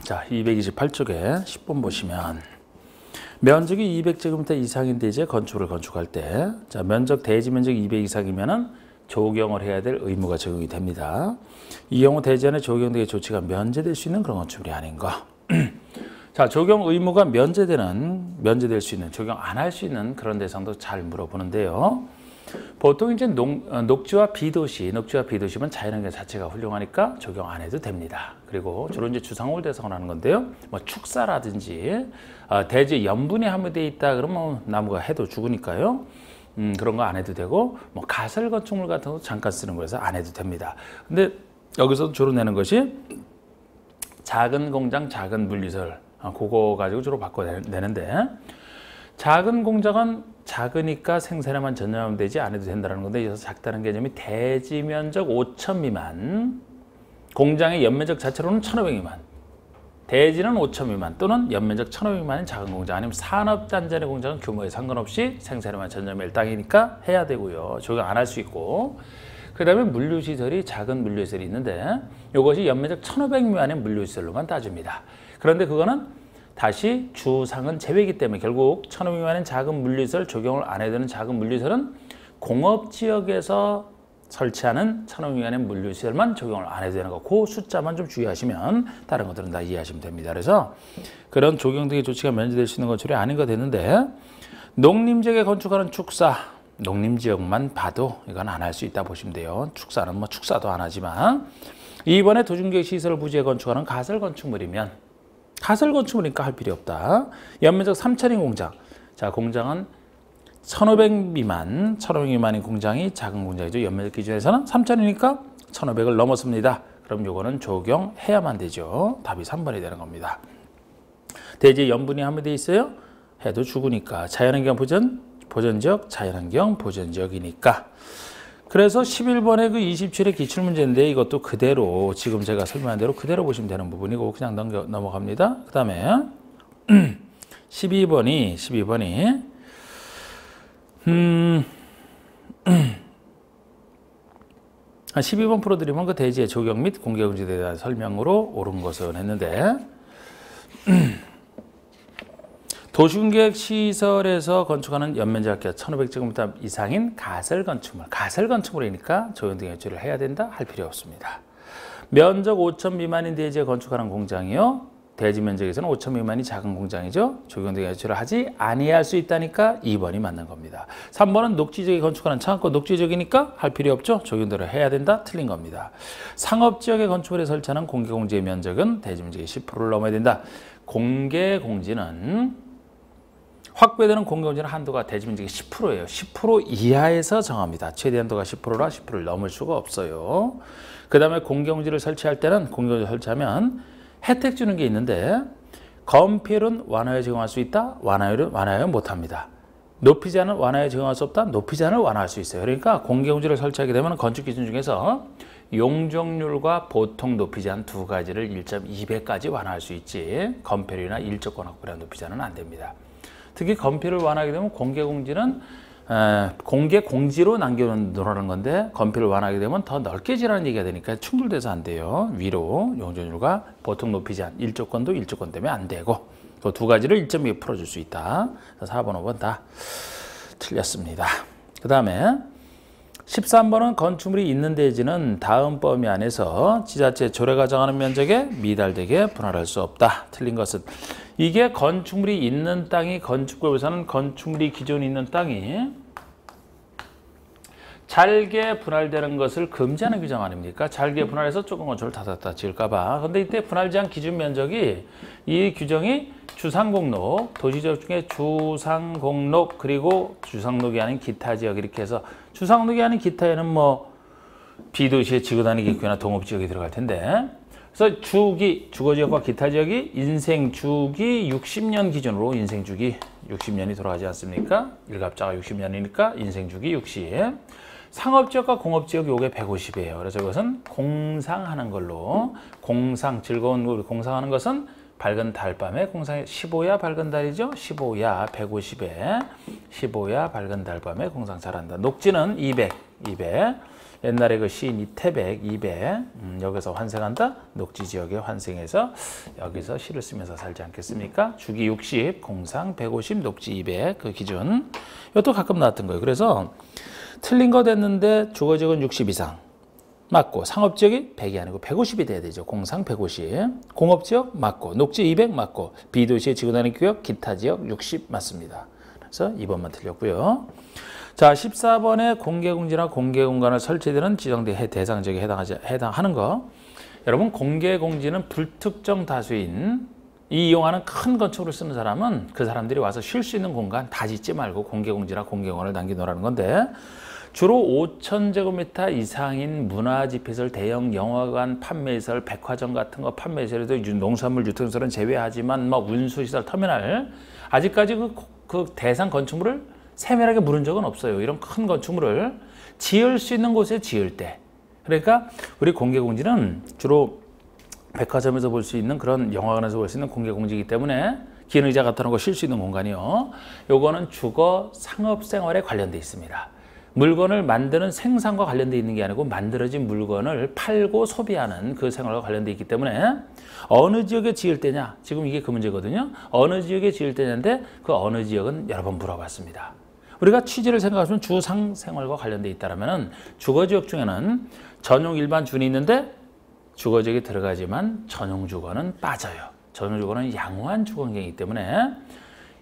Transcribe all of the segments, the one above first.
자, 228쪽에 10번 보시면 면적이 200제곱미터 이상인 대지에 건축을 건축할 때, 자, 대지 면적 200 이상이면은 조경을 해야 될 의무가 적용이 됩니다. 이 경우 대지 안에 조경등의 조치가 면제될 수 있는 그런 건축물이 아닌가. 자, 조경 의무가 면제될 수 있는, 조경 안 할 수 있는 그런 대상도 잘 물어보는데요. 보통 이제 녹지와 비도시면 자연환경 자체가 훌륭하니까 적용 안 해도 됩니다. 그리고 주로 이제 주상호를 대상으로 하는 건데요. 뭐 축사라든지 대지 염분이 함유되어 있다 그러면 나무가 해도 죽으니까요. 그런 거 안 해도 되고, 뭐 가설 건축물 같은 거 잠깐 쓰는 거라서 안 해도 됩니다. 근데 여기서 주로 내는 것이 작은 공장, 작은 물리설, 그거 가지고 주로 바꿔내는데, 작은 공장은 작으니까 생산에만 전념하면 되지 안 해도 된다는 건데, 여기서 작다는 개념이 대지 면적 5천 미만, 공장의 연면적 자체로는 1,500 미만, 대지는 5천 미만 또는 연면적 1,500 미만인 작은 공장, 아니면 산업단지의 공장은 규모에 상관없이 생산에만 전념할 땅이니까 해야 되고요. 적용 안 할 수 있고, 그 다음에 물류시설이 작은 물류시설이 있는데 이것이 연면적 1,500 미만의 물류시설로만 따집니다. 그런데 그거는 다시 주상은 제외이기 때문에 결국 1,500 미만인 작은 물류시설 적용을 안 해야 되는 작은 물류시설은 공업지역에서 설치하는 1,500 미만의 물류시설만 적용을 안 해도 되는 거, 그 숫자만 좀 주의하시면 다른 것들은 다 이해하시면 됩니다. 그래서 그런 조경 등의 조치가 면제될 수 있는 건축이 아닌 거 되는데, 농림지역에 건축하는 축사, 농림지역만 봐도 이건 안 할 수 있다 보시면 돼요. 축사는 뭐 축사도 안 하지만, 이번에 도중계획 시설 부지에 건축하는 가설 건축물이면, 가설 건축물이니까 할 필요 없다. 연면적 3천인 공장, 자, 공장은 1,500 미만인 공장이 작은 공장이죠. 연면적 기준에서는 3천이니까 1,500을 넘었습니다. 그럼 요거는 적용해야만 되죠. 답이 3번이 되는 겁니다. 대지에 염분이 함유되어 있어요. 해도 죽으니까. 자연환경 보전지역, 자연환경 보전지역이니까. 그래서 11번의 그 27의 기출문제인데, 이것도 그대로 지금 제가 설명한 대로 그대로 보시면 되는 부분이고 그냥 넘어갑니다. 그 다음에 12번이 12번 풀어드리면 그 대지의 조경 및 공개금지에 대한 설명으로 옳은 것은 했는데, 도시계획 시설에서 건축하는 연면적 1,500제곱미터 이상인 가설 건축물이니까 조경 등의 조치를 해야 된다 할 필요 없습니다. 면적 5천 미만인 대지에 건축하는 공장이요, 대지 면적에서는 5천 미만이 작은 공장이죠. 조경 등의 조치를 하지 아니할 수 있다니까 2번이 맞는 겁니다. 3번은 녹지지역에 건축하는 창고, 녹지지역이니까 할 필요 없죠. 조경대로 해야 된다, 틀린 겁니다. 상업지역에 건축물에 설치하는 공개공지의 면적은 대지 면적의 10%를 넘어야 된다. 공개공지는 확보되는 공개공지는 한도가 대지 면적의 10%예요. 10% 이하에서 정합니다. 최대 한도가 10%라 10%를 넘을 수가 없어요. 그 다음에 공개공지를 설치할 때는, 공개공지를 설치하면 혜택 주는 게 있는데, 건폐율은 완화에 적용할 수 있다, 완화율은 못합니다. 높이 제한은 완화에 적용할 수 없다, 높이 제한을 완화할 수 있어요. 그러니까 공개공지를 설치하게 되면 건축 기준 중에서 용적률과 보통 높이 제한 두 가지를 1.2배까지 완화할 수 있지, 건폐율이나 일조권 확보량 높이 제한은 안 됩니다. 특히 건폐율을 완화하게 되면 공개공지로 남겨놓으라는 건데, 건폐율을 완화하게 되면 더 넓게 지라는 얘기가 되니까 충돌돼서 안 돼요. 위로 용적률과 보통 높이 제한, 일조권도 일조권 때문에 안 되고, 그 두 가지를 1.2 풀어줄 수 있다. 4번, 5번 다 틀렸습니다. 그 다음에 13번은 건축물이 있는 대지는 다음 범위 안에서 지자체 조례가 정하는 면적에 미달되게 분할할 수 없다. 틀린 것은, 이게 건축물이 있는 땅이, 건축법에서는 건축물이 기존에 있는 땅이 잘게 분할되는 것을 금지하는 규정 아닙니까? 잘게 분할해서 조금 건축을 닫았다 지을까봐. 근데 이때 분할 제한 기준 면적이, 이 규정이 주상공록, 도시지역 중에 주상공록, 그리고 주상록이 아닌 기타 지역, 이렇게 해서, 주상록이 아닌 기타에는 뭐 비도시의 지구단위기구나 동업지역이 들어갈 텐데, 그래서 주거지역과 기타 지역이 인생주기 60년 기준으로, 인생주기 60년이 돌아가지 않습니까? 일갑자가 60년이니까 인생주기 60. 상업지역과 공업지역 요게 150이에요. 그래서 이것은 공상하는 걸로, 즐거운 공상하는 것은 밝은 달밤에 공상해, 15야 밝은 달이죠. 15야 150에 15야 밝은 달밤에 공상 잘한다. 녹지는 200. 옛날에 그 시인 이태백, 이백 여기서 환생한다. 녹지지역에 환생해서 여기서 시를 쓰면서 살지 않겠습니까? 주기 60, 공상 150, 녹지 200 그 기준. 이것도 가끔 나왔던 거예요. 그래서 틀린 거 됐는데 주거지역은 60 이상. 맞고 상업지역이 100이 아니고 150이 돼야 되죠. 공상 150. 공업지역 맞고 녹지 200 맞고 비도시의 지구단위 구역 기타 지역 60 맞습니다. 그래서 2번만 틀렸고요. 자, 14번에 공개공지나 공개공간을 설치되는 지정된 대상 지역에 해당하는 거. 여러분 공개공지는 불특정 다수인 이용하는 큰 건축으로 쓰는 사람은 그 사람들이 와서 쉴 수 있는 공간 다 짓지 말고 공개공지나 공개공간을 남겨놓으라는 건데 주로 5,000제곱미터 이상인 문화집회시설, 대형 영화관, 판매시설, 백화점 같은 거 판매시설에도 농산물 유통시설은 제외하지만 뭐 운수시설, 터미널 아직까지 그 대상 건축물을 세밀하게 물은 적은 없어요. 이런 큰 건축물을 지을 수 있는 곳에 지을 때. 그러니까 우리 공개공지는 주로 백화점에서 볼 수 있는 그런 영화관에서 볼 수 있는 공개공지이기 때문에 긴 의자 같은 거 쉴 수 있는 공간이요. 요거는 주거 상업생활에 관련돼 있습니다. 물건을 만드는 생산과 관련돼 있는 게 아니고 만들어진 물건을 팔고 소비하는 그 생활과 관련돼 있기 때문에 어느 지역에 지을 때냐 지금 이게 그 문제거든요. 어느 지역에 지을 때냐인데 그 어느 지역은 여러 번 물어봤습니다. 우리가 취지를 생각하면 주상생활과 관련돼 있다면 주거지역 중에는 전용 일반 준이 있는데 주거지역에 들어가지만 전용주거는 빠져요. 전용주거는 양호한 주거환경이기 때문에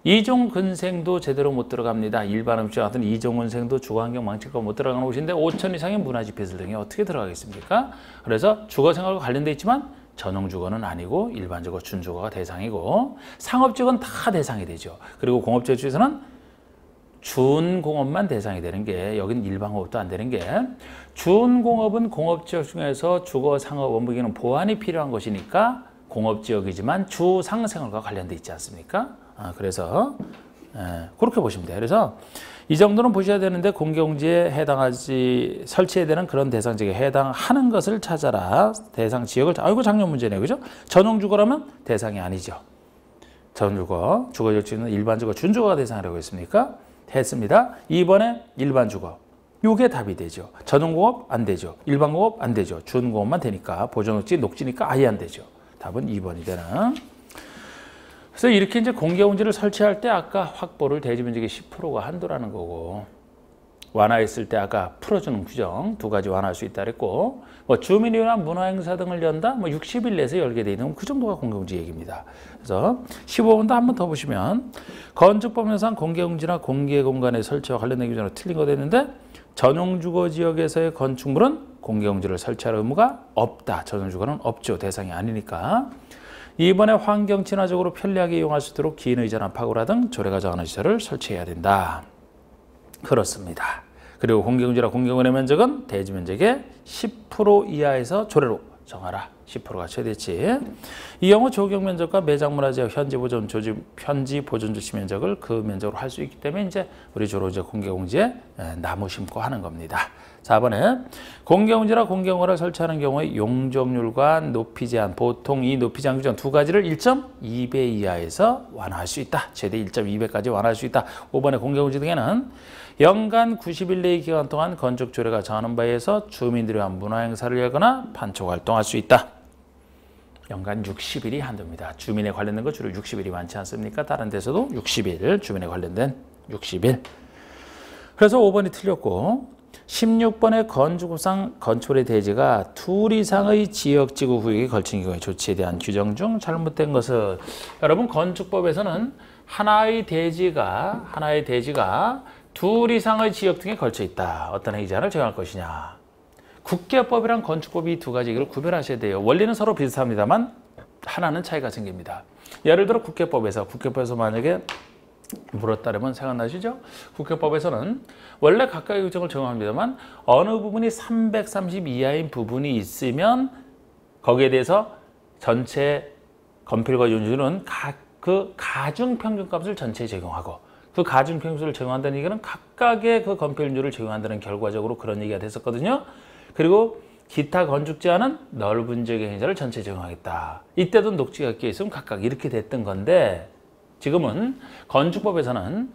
이종 근생도 제대로 못 들어갑니다. 일반 음식 같은 이종 근생도 주거환경 망칠까 못 들어가는 곳인데 5천 이상의 문화집회시설 등이 어떻게 들어가겠습니까? 그래서 주거생활과 관련돼 있지만 전용주거는 아니고 일반주거, 준주거가 대상이고 상업지역은 다 대상이 되죠. 그리고 공업지역 중에서는 준공업만 대상이 되는 게 여긴 일반공업도 안 되는 게 준공업은 공업지역 중에서 주거상업 원부기는 보완이 필요한 것이니까 공업지역이지만 주상생활과 관련돼 있지 않습니까? 그래서 그렇게 보시면 돼요. 그래서 이 정도는 보셔야 되는데 공개공지에 해당하지 설치해야 되는 그런 대상 지역에 해당하는 것을 찾아라. 대상 지역을 아이고 작년 문제네요. 그죠? 전용주거라면 대상이 아니죠. 전주거, 주거지역 중에는 일반주거, 준주거가 대상이라고 했습니까? 했습니다. 2번에 일반주거. 요게 답이 되죠. 전용공업 안 되죠. 일반공업 안 되죠. 준공업만 되니까 보존녹지, 녹지니까 아예 안 되죠. 답은 2번이 되는. 그래서 이렇게 이제 공개공지를 설치할 때 아까 확보를 대지면적의 10%가 한도라는 거고 완화했을 때 아까 풀어주는 규정 두 가지 완화할 수 있다 그랬고 뭐 주민위원회 문화행사 등을 연다 뭐 60일 내에서 열게 돼 있는 그 정도가 공개공지 얘기입니다. 그래서 15번도 한 번 더 보시면 건축법령상 공개공지나 공개공간의 설치와 관련된 규정으로 틀린 거 됐는데 전용주거지역에서의 건축물은 공개공지를 설치할 의무가 없다. 전용주거는 없죠. 대상이 아니니까. 이번에 환경 친화적으로 편리하게 이용할 수 있도록 긴 의자나 파고라 등 조례가 정하는 시설을 설치해야 된다. 그렇습니다. 그리고 공개공지나 공개공간의 면적은 대지 면적의 10% 이하에서 조례로 정하라. 10%가 최대치. 이 경우 조경 면적과 매장문화재역 현지 보존 주시 면적을 그 면적으로 할 수 있기 때문에 이제 우리 주로 이제 공개공지에 나무 심고 하는 겁니다. 4번에 공개공지나 공개공간을 설치하는 경우에 용적률과 높이 제한, 보통 이 높이 제한 규정 두 가지를 1.2배 이하에서 완화할 수 있다. 최대 1.2배까지 완화할 수 있다. 5번에 공개공지 등에는 연간 90일 내의 기간 동안 건축 조례가 정하는 바에 의해서 주민들이 한 문화행사를 열거나 판촉 활동할 수 있다. 연간 60일이 한도입니다. 주민에 관련된 거 주로 60일이 많지 않습니까? 다른 데서도 60일, 주민에 관련된 60일. 그래서 5번이 틀렸고 16번의 건축법상 건축물의 대지가 둘 이상의 지역지구 구역에 걸친 경우의 조치에 대한 규정 중 잘못된 것은 여러분 건축법에서는 하나의 대지가 둘 이상의 지역 등에 걸쳐 있다. 어떤 행위 제한을 정할 것이냐. 국계법이랑 건축법이 이 두 가지 얘기를 구별하셔야 돼요. 원리는 서로 비슷합니다만 하나는 차이가 생깁니다. 예를 들어 국계법에서 만약에 물었다면 생각나시죠? 국회법에서는 원래 각각의 규정을 적용합니다만 어느 부분이 330 이하인 부분이 있으면 거기에 대해서 전체 건필과 윤주는 그 가중평균값을 전체에 적용하고 그 가중평균을 적용한다는 얘기는 각각의 그 건필률을 적용한다는 결과적으로 그런 얘기가 됐었거든요. 그리고 기타 건축 제한은 넓은 지역의 행사를 전체에 적용하겠다. 이때도 녹지가 끼어 있으면 각각 이렇게 됐던 건데 지금은 건축법에서는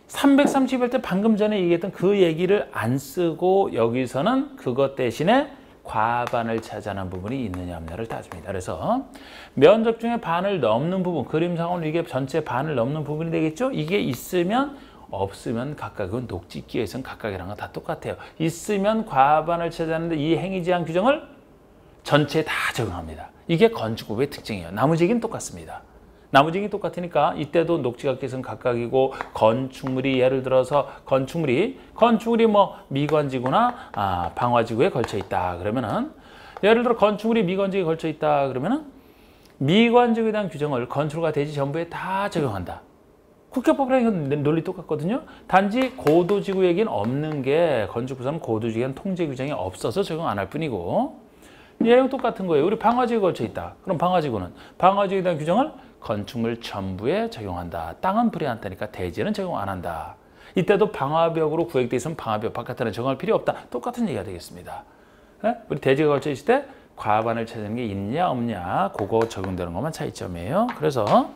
330일 때 방금 전에 얘기했던 그 얘기를 안 쓰고 여기서는 그것 대신에 과반을 차지하는 부분이 있느냐 없느냐를 따집니다. 그래서 면적 중에 반을 넘는 부분, 그림상으로 이게 전체 반을 넘는 부분이 되겠죠? 이게 있으면 없으면 각각은 녹짓기에서는 각각이랑 다 똑같아요. 있으면 과반을 차지하는데 이 행위제한 규정을 전체에 다 적용합니다. 이게 건축법의 특징이에요. 나머지는 똑같습니다. 나머지는 똑같으니까 이때도 녹지각기에서는 각각이고 건축물이 예를 들어서 건축물이 뭐 미관지구나 방화지구에 걸쳐 있다 그러면은 예를 들어 건축물이 미관지구에 걸쳐 있다 그러면은 미관지구에 대한 규정을 건축물과 대지 전부에 다 적용한다. 국회법이랑 논리 똑같거든요. 단지 고도지구 얘기는 없는 게 건축부서는 고도지구에 통제 규정이 없어서 적용 안 할 뿐이고 얘랑 똑같은 거예요. 우리 방화지구에 걸쳐 있다. 그럼 방화지구에 대한 규정을 건축물 전부에 적용한다. 땅은 불이한다니까 대지는 적용 안 한다. 이때도 방화벽으로 구획돼 있으면 방화벽 바깥에는 적용할 필요 없다. 똑같은 얘기가 되겠습니다. 네? 우리 대지가 걸쳐 있을 때 과반을 차지하는 게 있냐 없냐 그거 적용되는 것만 차이점이에요. 그래서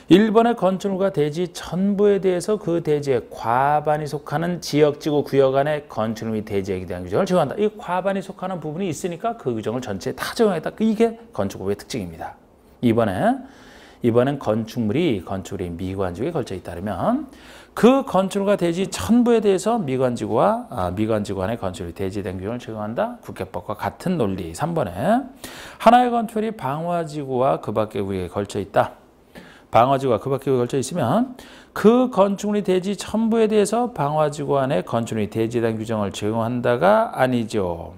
1번의 건축물과 대지 전부에 대해서 그 대지의 과반이 속하는 지역지구 구역 안에 건축물 및 대지에 대한 규정을 적용한다. 이 과반이 속하는 부분이 있으니까 그 규정을 전체에 다 적용했다. 이게 건축법의 특징입니다. 이번엔 건축물이 미관지구에 걸쳐 있다면 그 건축물과 대지 전부에 대해서 미관지구 안에 건축물이 대지에 대한 규정을 적용한다. 국회법과 같은 논리. 3번에 하나의 건축물이 방화지구와 그 밖의 구역에 걸쳐 있다. 방화지구가 그 밖에 걸쳐 있으면 그 건축물이 대지 전부에 대해서 방화지구 안에 건축물이 대지에 대한 규정을 적용한다가 아니죠.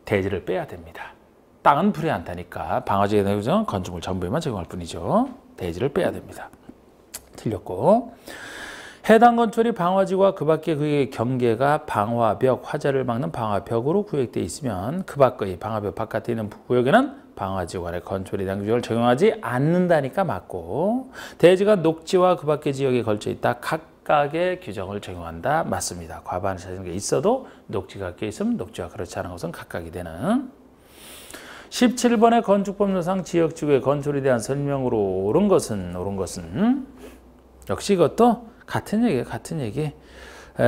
대지를 빼야 됩니다. 땅은 불이한다니까 방화지구에 대한 규정은 건축물 전부에만 적용할 뿐이죠. 대지를 빼야 됩니다. 틀렸고 해당 건축물이 방화지구와 그 밖의 그의 경계가 방화벽, 화재를 막는 방화벽으로 구획되어 있으면 그 밖의 방화벽 바깥에 있는 구역에는 방화지구 안에 건축물에 대한 규정을 적용하지 않는다니까 맞고 대지가 녹지와 그 밖의 지역에 걸쳐 있다. 각각의 규정을 적용한다. 맞습니다. 과반을 차지하는 게 있어도 녹지가 껴 있으면 녹지와 그렇지 않은 것은 각각이 되는 17번의 건축법률상 지역지구의 건축에 대한 설명으로 옳은 것은 역시 이것도 같은 얘기.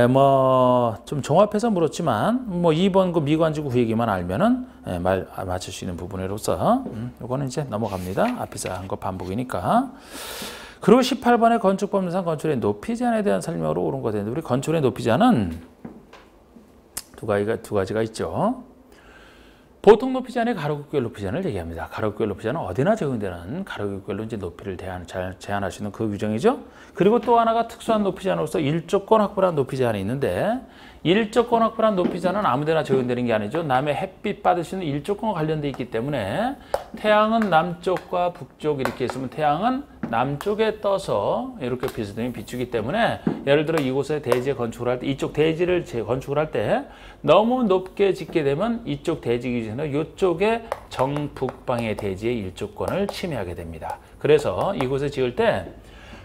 뭐 좀 종합해서 물었지만 뭐 2번 그 미관지구 그 얘기만 알면은 맞출 수 있는 부분으로서 이거는 이제 넘어갑니다. 앞에서 한 거 반복이니까. 그리고 18번의 건축법률상 건축의 높이 제한에 대한 설명으로 옳은 거 되는데 우리 건축의 높이 제한은 두 가지가 있죠. 보통 높이 제한에 가로국별 높이 제한을 얘기합니다. 가로국별 높이 제한은 어디나 적용되는 가로국별로 이제 높이를 제한할 수 있는 그 규정이죠. 그리고 또 하나가 특수한 높이 제한으로서 일조권 확보란 높이 제한이 있는데 일조권 확보란 높이 제한은 아무데나 적용되는 게 아니죠. 남의 햇빛 받을 수 있는 일조권과 관련돼 있기 때문에 태양은 남쪽과 북쪽 이렇게 있으면 태양은 남쪽에 떠서 이렇게 비스듬히 비추기 때문에 예를 들어 이곳에 대지에 건축을 할 때 이쪽 대지를 건축을 할 때 너무 높게 짓게 되면 이쪽 대지 기준으로 이쪽에 정북방의 대지의 일조권을 침해하게 됩니다. 그래서 이곳에 지을 때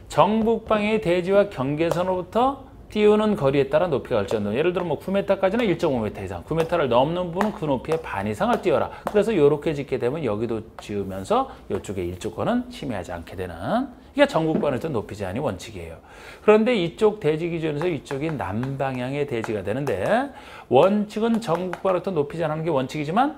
정북방의 대지와 경계선으로부터 띄우는 거리에 따라 높이가 결정된다. 예를 들어 뭐 9m까지는 1.5m 이상, 9m를 넘는 부분은 그 높이의 반 이상을 띄워라. 그래서 이렇게 짓게 되면 여기도 지으면서 이쪽의 일조권은 침해하지 않게 되는 이게 정북방에서 높이 제한이 원칙이에요. 그런데 이쪽 대지 기준에서 이쪽이 남방향의 대지가 되는데 원칙은 정북방으로부터 높이 제한하는 게 원칙이지만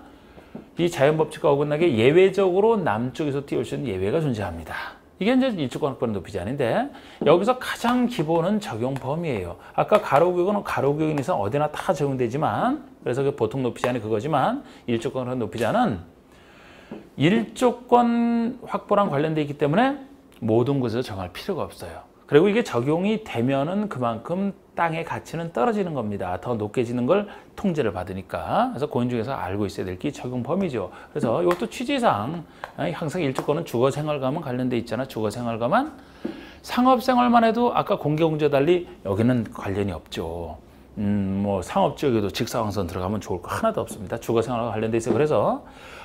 이 자연법칙과 어긋나게 예외적으로 남쪽에서 띄울 수 있는 예외가 존재합니다. 이게 이제 일조권 확보는 높이 제한인데 여기서 가장 기본은 적용 범위예요. 아까 가로구역은 가로구역인 이상 어디나 다 적용되지만 그래서 그 보통 높이 제한이 그거지만 일조권 높이 제한은 일조권 확보랑 관련돼 있기 때문에 모든 곳에서 정할 필요가 없어요. 그리고 이게 적용이 되면은 그만큼 땅의 가치는 떨어지는 겁니다. 더 높게 짓는 걸 통제를 받으니까. 그래서 고인중에서 알고 있어야 될 게 적용 범위죠. 그래서 이것도 취지상 항상 일조권은 주거생활과만 관련돼 있잖아. 주거생활과만. 상업생활만 해도 아까 공개공제 달리 여기는 관련이 없죠. 뭐 상업지역에도 직사광선 들어가면 좋을 거 하나도 없습니다. 주거생활과 관련돼 있어요. 그래서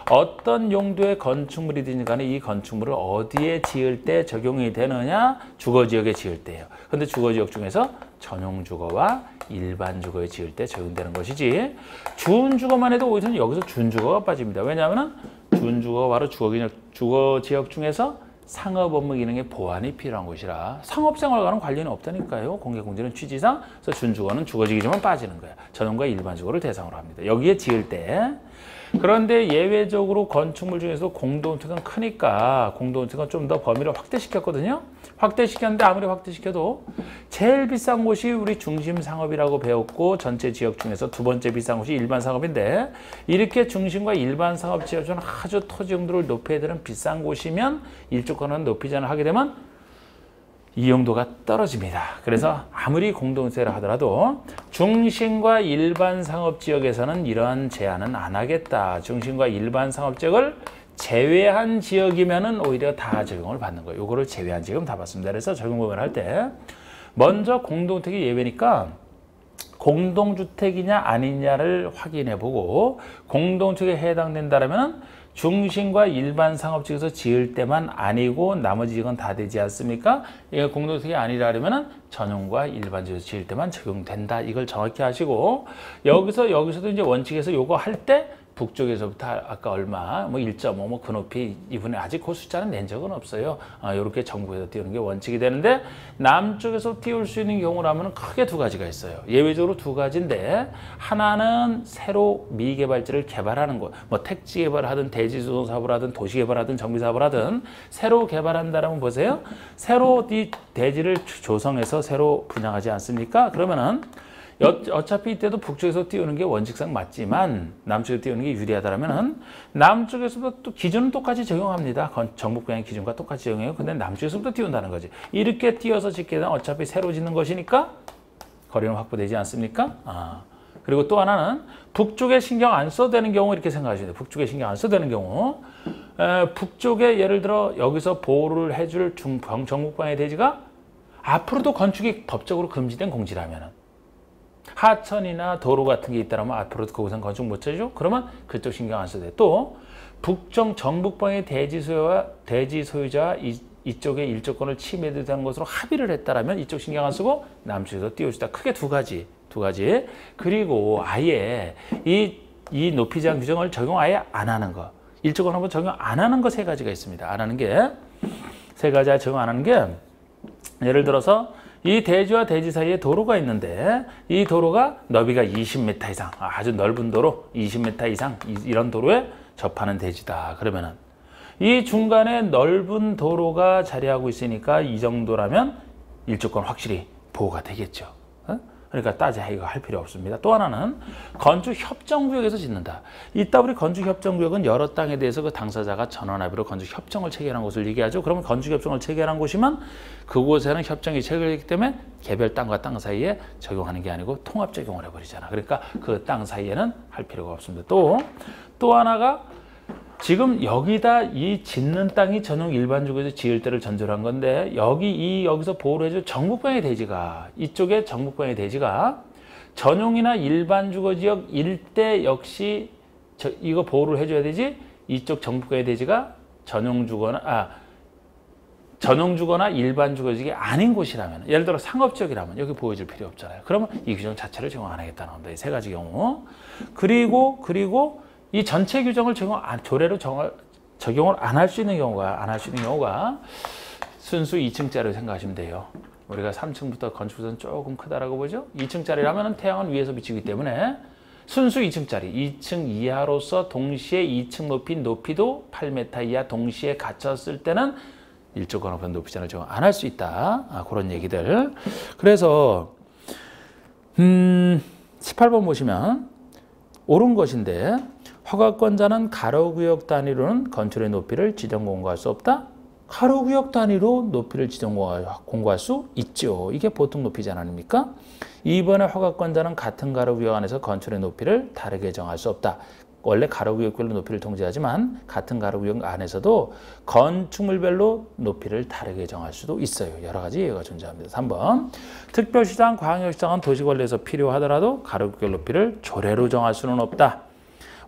어떤 용도의 건축물이든지 간에 이 건축물을 어디에 지을 때 적용이 되느냐? 주거지역에 지을 때예요. 근데 주거지역 중에서 전용주거와 일반주거에 지을 때 적용되는 것이지 준주거만 해도 오히려 여기서 준주거가 빠집니다. 왜냐하면 준주거가 바로 주거지역 중에서 상업 업무 기능의 보완이 필요한 곳이라 상업생활과는 관련이 없다니까요. 공개공지는 취지상. 그래서 준주거는 주거지기지만 빠지는 거야. 전용과 일반 주거를 대상으로 합니다. 여기에 지을 때. 그런데 예외적으로 건축물 중에서 공동특은 크니까 공동특은 좀 더 범위를 확대시켰거든요. 확대시켰는데 아무리 확대시켜도 제일 비싼 곳이 우리 중심 상업이라고 배웠고, 전체 지역 중에서 두 번째 비싼 곳이 일반 상업인데, 이렇게 중심과 일반 상업 지역 중 아주 토지 용도를 높여야 되는 비싼 곳이면 일조권은 높이 제한을 하게 되면 이용도가 떨어집니다. 그래서 아무리 공동세를 하더라도 중심과 일반 상업지역에서는 이러한 제한은 안 하겠다. 중심과 일반 상업지역을 제외한 지역이면은 오히려 다 적용을 받는 거예요. 요거를 제외한 지역은 다 받습니다. 그래서 적용법을 할 때 먼저 공동택이 예외니까 공동주택이냐 아니냐를 확인해 보고, 공동주택에 해당된다면 중심과 일반 상업지역에서 지을 때만 아니고 나머지 지역은 다 되지 않습니까? 이게 공동주택이 아니라면 전용과 일반 지역에서 지을 때만 적용된다. 이걸 정확히 하시고, 여기서도 이제 원칙에서 요거 할 때 북쪽에서부터 아까 얼마, 뭐 1.5, 뭐 그 높이, 이분에 아직 그 숫자는 낸 적은 없어요. 이렇게 정부에서 띄우는 게 원칙이 되는데, 남쪽에서 띄울 수 있는 경우라면 크게 두 가지가 있어요. 예외적으로 두 가지인데, 하나는 새로 미개발지를 개발하는 곳, 뭐 택지 개발을 하든 대지조성 사업을 하든 도시 개발을 하든 정비 사업을 하든 새로 개발한다라면 보세요. 새로 이 대지를 조성해서 새로 분양하지 않습니까? 그러면은 어차피 이때도 북쪽에서 띄우는 게 원칙상 맞지만 남쪽에서 띄우는 게 유리하다면 남쪽에서도 또 기준은 똑같이 적용합니다. 정복분양 기준과 똑같이 적용해요. 근데 남쪽에서부터 띄운다는 거지. 이렇게 띄어서 짓게 되면 어차피 새로 짓는 것이니까 거리는 확보되지 않습니까? 그리고 또 하나는 북쪽에 신경 안 써도 되는 경우, 이렇게 생각하시면 돼요. 북쪽에 신경 안 써도 되는 경우, 북쪽에 예를 들어 여기서 보호를 해줄 정복분양의 대지가 앞으로도 건축이 법적으로 금지된 공지라면은, 하천이나 도로 같은 게 있다면 앞으로도 그곳은 건축 못 해줘? 그러면 그쪽 신경 안 써도 돼. 또 정북방의 대지 소유자와 이쪽의 일조권을 침해되는 것으로 합의를 했다라면 이쪽 신경 안 쓰고 남쪽에서 띄워주다. 크게 두 가지. 그리고 아예 이 높이 제한 규정을 적용 아예 안 하는 거. 일조권 한번 적용 안 하는 거 세 가지가 있습니다. 안 하는 게 세 가지 적용 안 하는 게, 예를 들어서 이 대지와 대지 사이에 도로가 있는데 이 도로가 너비가 20m 이상, 아주 넓은 도로 20m 이상, 이런 도로에 접하는 대지다. 그러면은 이 중간에 넓은 도로가 자리하고 있으니까 이 정도라면 일조권 확실히 보호가 되겠죠. 그러니까 따지기가 할 필요 없습니다. 또 하나는 건축협정구역에서 짓는다. 이따 우리 건축협정구역은 여러 땅에 대해서 그 당사자가 전원합의로 건축협정을 체결한 곳을 얘기하죠. 그러면 건축협정을 체결한 곳이면 그곳에는 협정이 체결되기 때문에 개별 땅과 땅 사이에 적용하는 게 아니고 통합 적용을 해버리잖아. 그러니까 그 땅 사이에는 할 필요가 없습니다. 또 하나가 지금 여기다 이 짓는 땅이 전용 일반주거에서 지을 때를 전제로 한 건데, 여기서 보호를 해줄 정북방의 대지가, 이쪽에 정북방의 대지가 전용이나 일반주거지역 일대 역시 이거 보호를 해줘야 되지, 이쪽 정북방의 대지가 전용주거나 일반주거지역이 아닌 곳이라면, 예를 들어 상업지역이라면 여기 보호해줄 필요 없잖아요. 그러면 이 규정 자체를 적용 안 하겠다는 겁니다. 이 세 가지 경우. 그리고 이 전체 규정을 조례로 적용을 안 할 수 있는 경우가 순수 2층짜리를 생각하시면 돼요. 우리가 3층부터 건축부서는 조금 크다라고 보죠. 2층짜리라면 태양은 위에서 비치기 때문에 순수 2층짜리, 2층 이하로서 동시에 2층 높이도 8m 이하 동시에 갖췄을 때는 일조 건업한 높이 제한을 적용 안 할 수 있다. 그런 얘기들. 그래서 18번 보시면 옳은 것인데, 허가권자는 가로구역 단위로는 건축의 높이를 지정 공고할 수 없다? 가로구역 단위로 높이를 지정 공고할 수 있죠. 이게 보통 높이 제한 아닙니까? 2번의 허가권자는 같은 가로구역 안에서 건축의 높이를 다르게 정할 수 없다. 원래 가로구역별로 높이를 통제하지만 같은 가로구역 안에서도 건축물별로 높이를 다르게 정할 수도 있어요. 여러 가지 예외가 존재합니다. 3번, 특별시장, 광역시장은 도시관리에서 필요하더라도 가로구역 높이를 조례로 정할 수는 없다.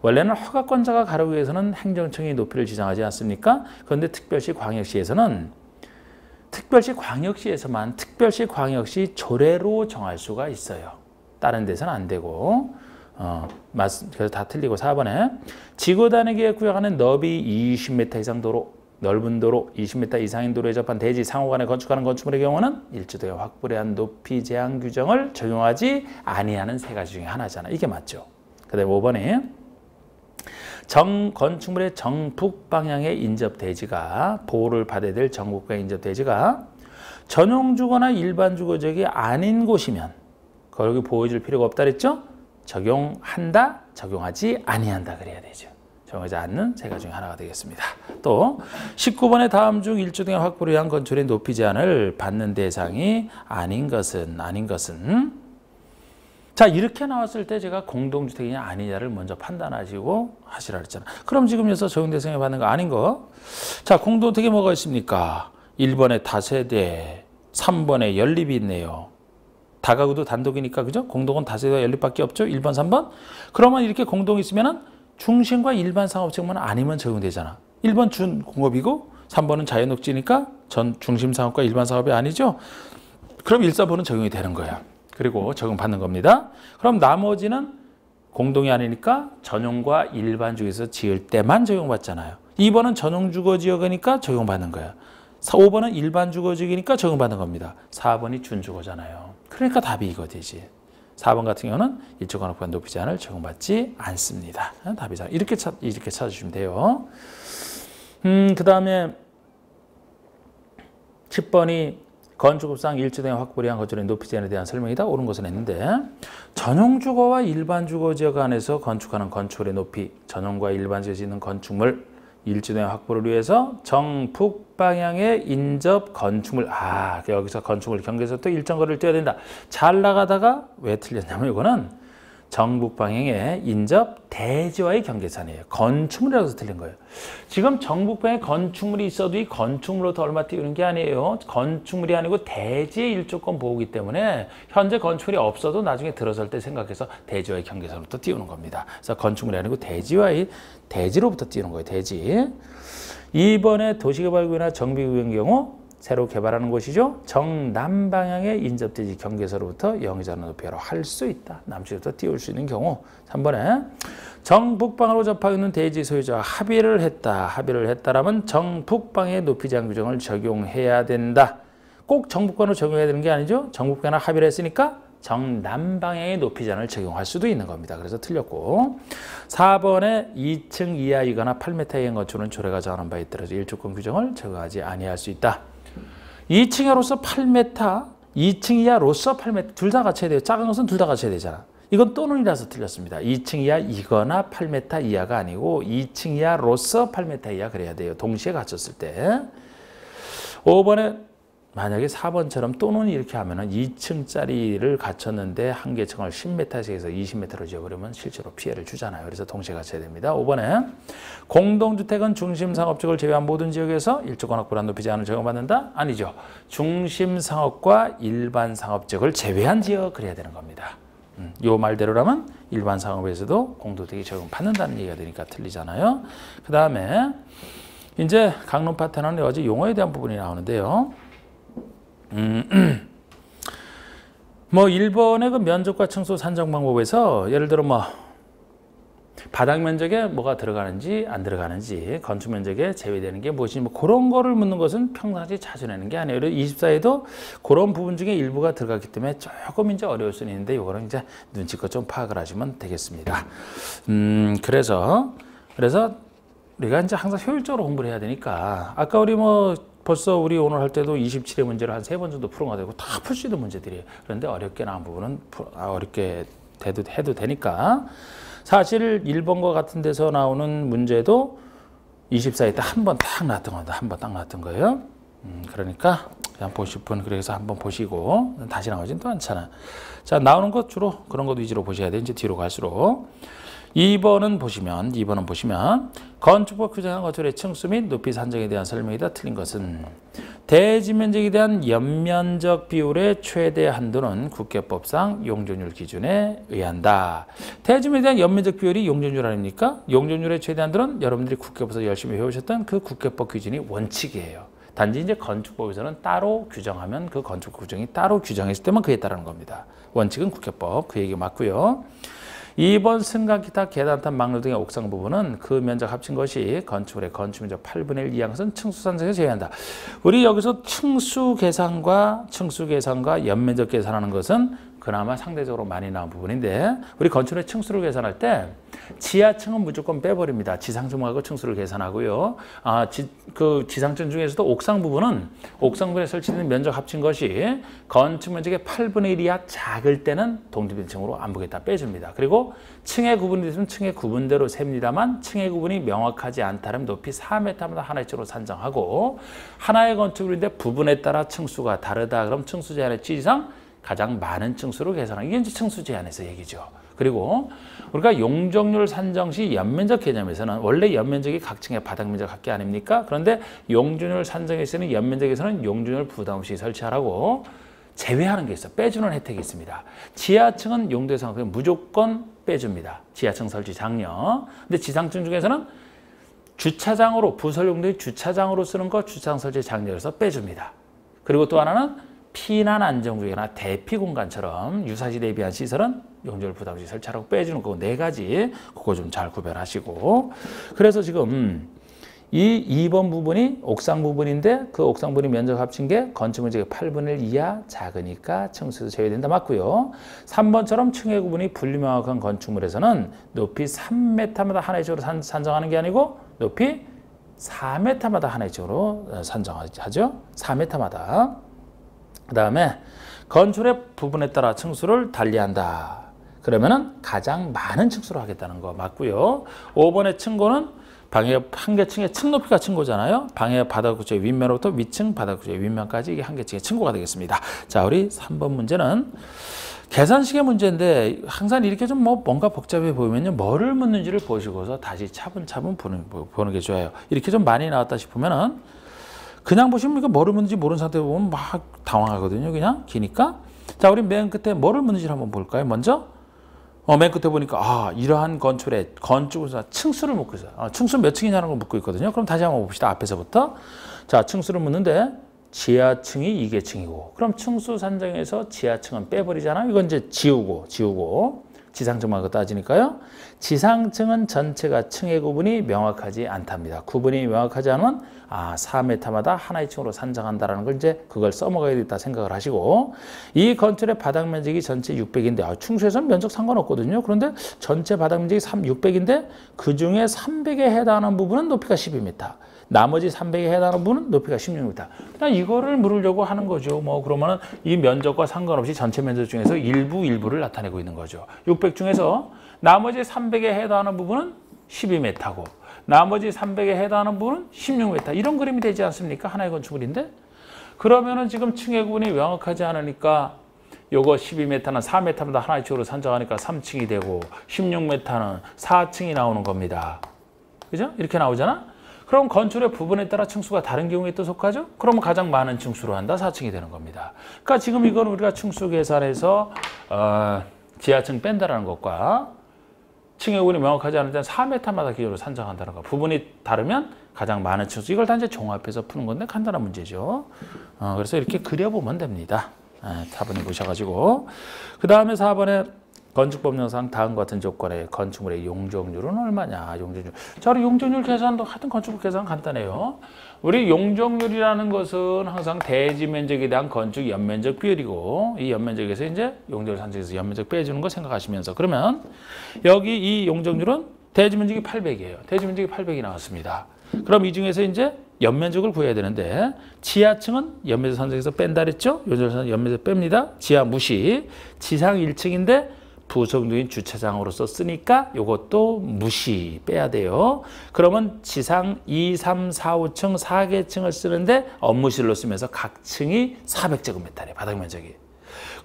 원래는 허가권자가 가로구역에서는 행정청이 높이를 지정하지 않습니까? 그런데 특별시, 광역시에서만 특별시, 광역시 조례로 정할 수가 있어요. 다른 데서는 안 되고. 그래서 다 틀리고. 4번에 지구 단위계획 구역 안에 너비 20m 이상 도로, 넓은 도로 20m 이상인 도로에 접한 대지 상호간에 건축하는 건축물의 경우는 일조등의 확보에 한 높이 제한 규정을 적용하지 아니하는 세 가지 중에 하나잖아. 이게 맞죠. 그 다음에 5번에 건축물의 정북 방향의 인접 대지가 보호를 받아야 될 정북 방향 인접 대지가 전용 주거나 일반 주거 지역이 아닌 곳이면 거기 보호해줄 필요가 없다 그랬죠? 적용한다, 적용하지 아니한다 그래야 되죠. 적용하지 않는 세 가지 중에 하나가 되겠습니다. 또 19번의 다음 중 일조 등의 확보를 위한 건축의 높이 제한을 받는 대상이 아닌 것은 자, 이렇게 나왔을 때 제가 공동주택이냐 아니냐를 먼저 판단하시고 하시라 그랬잖아. 그럼 지금 여기서 적용 대상에 받는 거 아닌 거. 자, 공동주택에 뭐가 있습니까? 1번에 다세대, 3번에 연립이 있네요. 다가구도 단독이니까 그죠? 공동은 다세대와 연립밖에 없죠. 1번, 3번. 그러면 이렇게 공동이 있으면은 중심과 일반 상업지역만 아니면 적용되잖아. 1번 준공업이고 3번은 자연녹지니까 전 중심 상업과 일반 상업이 아니죠. 그럼 1, 4번은 적용이 되는 거야. 그리고 적용받는 겁니다. 그럼 나머지는 공동이 아니니까 전용과 일반 주거에서 지을 때만 적용받잖아요. 2번은 전용 주거지역이니까 적용받는 거야. 5번은 일반 주거지역이니까 적용받는 겁니다. 4번이 준주거잖아요. 그러니까 답이 이거 되지. 4번 같은 경우는 일조 건축권 높이 제한을 적용받지 않습니다. 답이 이렇게 찾아주시면 돼요. 그 다음에 10번이 건축법상 일조등의 확보를 위한 건축의 높이 제한에 대한 설명이다. 옳은 것은 했는데 전용 주거와 일반 주거 지역 안에서 건축하는 건축물의 높이, 전용과 일반 지역에 있는 건축물 일조등의 확보를 위해서 정북 방향의 인접 건축물 여기서 건축물 경계에서 또 일정 거리를 떼야 된다. 잘 나가다가 왜 틀렸냐면 이거는 정북 방향의 인접 대지와의 경계선이에요. 건축물이라고 해서 틀린 거예요. 지금 정북 방향에 건축물이 있어도 이 건축물로부터 얼마 띄우는 게 아니에요. 건축물이 아니고 대지의 일조권 보호기 때문에 현재 건축물이 없어도 나중에 들어설 때 생각해서 대지와의 경계선으로부터 띄우는 겁니다. 그래서 건축물이 아니고 대지로부터 띄우는 거예요. 대지. 2번에 도시개발구역이나 정비구역의 경우 새로 개발하는 곳이죠. 정남 방향의 인접대지 경계서로부터 영위자는 높이로 할 수 있다. 남쪽부터 띄울 수 있는 경우. 3번에 정북방으로 접하고 있는 대지 소유자와 합의를 했다라면 정북방의 높이 제한 규정을 적용해야 된다. 꼭 정북방으로 적용해야 되는 게 아니죠. 정북방이나 합의를 했으니까 정남 방향의 높이 제한을 적용할 수도 있는 겁니다. 그래서 틀렸고 4번에 2층 이하이거나 8m 이하인 건축물은 조례가 정하는 바에 따라서 일조권 규정을 적용하지 아니할 수 있다. 2층 이하로서 8m, 2층 이하로서 8m 둘 다 갖춰야 돼요. 작은 것은 둘 다 갖춰야 되잖아. 이건 또는이라서 틀렸습니다. 2층 이하이거나 8m 이하가 아니고 2층 이하로서 8m 이하 그래야 돼요. 동시에 갖췄을 때. 5번에 만약에 4번처럼 또는 이렇게 하면은 2층짜리를 갖췄는데 한계층을 10m에서 20m로 지어버리면 실제로 피해를 주잖아요. 그래서 동시에 갖춰야 됩니다. 5번에 공동주택은 중심상업지역을 제외한 모든 지역에서 일조권 확보란 높이 제한을 적용받는다? 아니죠. 중심상업과 일반상업지역을 제외한 지역 그래야 되는 겁니다. 요 말대로라면 일반상업에서도 공동주택이 적용받는다는 얘기가 되니까 틀리잖아요. 그 다음에 이제 강론 파트너는 여러 가지 용어에 대한 부분이 나오는데요. 뭐 1번의 그 면적과 층수 산정 방법에서 예를 들어 뭐 바닥 면적에 뭐가 들어가는지 안 들어가는지 건축 면적에 제외되는 게 무엇인지 뭐 그런 거를 묻는 것은 평상시 자주 내는 게 아니에요. 24에도 그런 부분 중에 일부가 들어갔기 때문에 조금 이제 어려울 수는 있는데 이거는 이제 눈치껏 좀 파악을 하시면 되겠습니다. 그래서 우리가 이제 항상 효율적으로 공부를 해야 되니까 아까 우리 뭐 벌써 우리 오늘 할 때도 27의 문제를 한 3번 정도 풀어가 되고 다 풀 수 있는 문제들이에요. 그런데 어렵게 나온 부분은 어렵게 해도 되니까 사실 1번과 같은 데서 나오는 문제도 24에 딱 한 번 딱 나왔던 겁니다. 한 번 딱 나왔던 거예요. 그러니까 그냥 보실 분 그래서 한번 보시고 다시 나오진 또 않잖아. 자, 나오는 것 주로 그런 것 위주로 보셔야 돼. 이제 뒤로 갈수록. 2번은 보시면 건축법 규정한 건축물의 층수 및 높이 산정에 대한 설명이다. 틀린 것은 대지 면적에 대한 연면적 비율의 최대 한도는 국계법상 용적률 기준에 의한다. 대지 면적에 대한 연면적 비율이 용적률 아닙니까? 용적률의 최대 한도는 여러분들이 국계법에서 열심히 배우셨던 그 국계법 기준이 원칙이에요. 단지 이제 건축법에서는 따로 규정하면 그 건축법 규정이 따로 규정했을 때만 그에 따르는 겁니다. 원칙은 국계법 그 얘기 맞고요. 2번 승강 기타 계단탑 막루 등의 옥상 부분은 그 면적 합친 것이 건축물의 건축 면적 8분의 1 이하인 것은 층수 산정에서 제외한다. 우리 여기서 층수 계산과 연면적 계산하는 것은 그나마 상대적으로 많이 나온 부분인데 우리 건축의 층수를 계산할 때 지하층은 무조건 빼버립니다. 지상층하고 층수를 계산하고요. 그 지상층 중에서도 옥상 부분에 설치된 면적 합친 것이 건축 면적의 8분의 1 이하 작을 때는 독립된 층으로 안보게 다 빼줍니다. 그리고 층의 구분이 되면 층의 구분대로 셉니다만 층의 구분이 명확하지 않다면 높이 4m마다 하나의 층으로 산정하고 하나의 건축물인데 부분에 따라 층수가 다르다. 그럼 층수 제한의 지지상 가장 많은 층수로 계산하는 이게 이제 층수 제한에서 얘기죠. 그리고 우리가 용적률 산정 시 연면적 개념에서는 원래 연면적이 각 층의 바닥 면적 합계 아닙니까? 그런데 용적률 산정에서는 연면적에서는 용적률 부담 없이 설치하라고 제외하는 게 있어. 빼주는 혜택이 있습니다. 지하층은 용도의 상황에서 무조건 빼줍니다. 지하층 설치 장려. 근데 지상층 중에서는 주차장으로 부설 용도의 주차장으로 쓰는 거 주차장 설치 장려에서 빼줍니다. 그리고 또 하나는 피난 안정구역이나 대피 공간처럼 유사시 대비한 시설은 용적률 부담 없이 설치하라고 빼주는 거 네 가지 그거 좀 잘 구별하시고 그래서 지금 이 2번 부분이 옥상 부분인데 그 옥상 부분이 면적 합친 게 건축 면적의 8분의 1 이하 작으니까 층수에서 제외된다 맞고요. 3번처럼 층의 구분이 분리명확한 건축물에서는 높이 3m마다 하나의 층으로 산정하는 게 아니고 높이 4m마다 하나의 층으로 산정하죠. 4m마다. 그 다음에 건축의 부분에 따라 층수를 달리한다. 그러면은 가장 많은 층수로 하겠다는 거 맞고요. 5번의 층고는 방해 한 개 층의 층 높이가 층고잖아요. 방해 바닥 구조의 윗면으로부터 위층 바닥 구조의 윗면까지 이게 한 개 층의 층고가 되겠습니다. 자, 우리 3번 문제는 계산식의 문제인데 항상 이렇게 좀 뭔가 복잡해 보이면요. 뭐를 묻는지를 보시고서 다시 차분차분 보는 게 좋아요. 이렇게 좀 많이 나왔다 싶으면은 그냥 보시면 이거 뭐를 묻는지 모르는 상태로 보면 막 당황하거든요. 그냥 기니까. 자, 우리 맨 끝에 뭐를 묻는지 한번 볼까요? 먼저 맨 끝에 보니까 이러한 건축의 층수를 묻고 있어요. 층수 몇 층이냐는 걸 묻고 있거든요. 그럼 다시 한번 봅시다. 앞에서부터. 자, 층수를 묻는데 지하층이 2개층이고 그럼 층수 산정에서 지하층은 빼버리잖아요. 이건 이제 지우고 지상층만 따지니까요. 지상층은 전체가 층의 구분이 명확하지 않답니다. 구분이 명확하지 않으면 4m마다 하나의 층으로 산정한다라는 걸 이제 그걸 써먹어야 겠다 생각을 하시고 이 건축의 바닥 면적이 전체 600인데 층수에서는 면적 상관없거든요. 그런데 전체 바닥 면적이 600인데 그중에 300에 해당하는 부분은 높이가 12m. 나머지 300에 해당하는 부분은 높이가 16m. 그냥 이거를 물으려고 하는 거죠. 그러면은 이 면적과 상관없이 전체 면적 중에서 일부를 나타내고 있는 거죠. 600 중에서 나머지 300에 해당하는 부분은 12m고 나머지 300에 해당하는 부분은 16m. 이런 그림이 되지 않습니까? 하나의 건축물인데. 그러면은 지금 층의 구분이 명확하지 않으니까 요거 12m는 4m마다 하나의 층으로 산정하니까 3층이 되고 16m는 4층이 나오는 겁니다. 그죠? 이렇게 나오잖아? 그럼 건축의 부분에 따라 층수가 다른 경우에 또 속하죠? 그러면 가장 많은 층수로 한다. 4층이 되는 겁니다. 그러니까 지금 이건 우리가 층수 계산해서 지하층 뺀다라는 것과 층의 구분이 명확하지 않을 때는 4m마다 기준으로 산정한다는 거. 부분이 다르면 가장 많은 층수. 이걸 다 이제 종합해서 푸는 건데 간단한 문제죠. 그래서 이렇게 그려보면 됩니다. 차분히 보셔가지고. 그 다음에 4번에 건축법령상 다음과 같은 조건의 건축물의 용적률은 얼마냐? 용적률. 자, 우리 용적률 계산도 하여튼 건축물 계산 간단해요. 우리 용적률이라는 것은 항상 대지 면적에 대한 건축 연면적 비율이고 이 연면적에서 이제 용적률 산정에서 연면적 빼주는 거 생각하시면서 그러면 여기 이 용적률은 대지 면적이 800이에요. 대지 면적이 800이 나왔습니다. 그럼 이 중에서 이제 연면적을 구해야 되는데 지하층은 연면적 산정에서 뺀다 그랬죠? 연면적 뺍니다. 지하 무시. 지상 1층인데 부속용도인 주차장으로서 쓰니까 이것도 무시 빼야 돼요. 그러면 지상 2, 3, 4, 5층 4개 층을 쓰는데 업무실로 쓰면서 각 층이 400제곱미터래 바닥 면적이.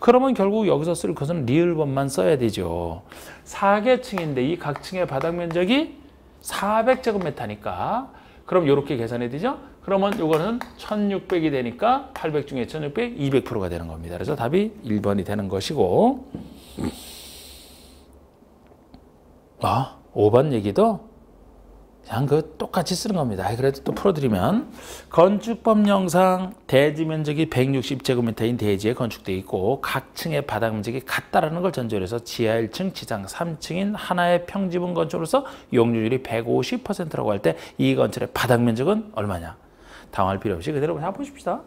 그러면 결국 여기서 쓸 것은 리을번만 써야 되죠. 4개 층인데 이 각 층의 바닥 면적이 400제곱미터니까 그럼 이렇게 계산해야 되죠. 그러면 이거는 1600이 되니까 800 중에 1600, 200%가 되는 겁니다. 그래서 답이 1번이 되는 것이고 5번 얘기도 그냥 그 똑같이 쓰는 겁니다. 그래도 또 풀어드리면 건축법령상 대지 면적이 160제곱미터인 대지에 건축되어 있고 각 층의 바닥 면적이 같다라는 걸 전제로 해서 지하 1층, 지상 3층인 하나의 평지분 건축으로서 용적률이 150%라고 할 때 이 건축의 바닥 면적은 얼마냐? 당할 필요 없이 그대로 한번 보십시다.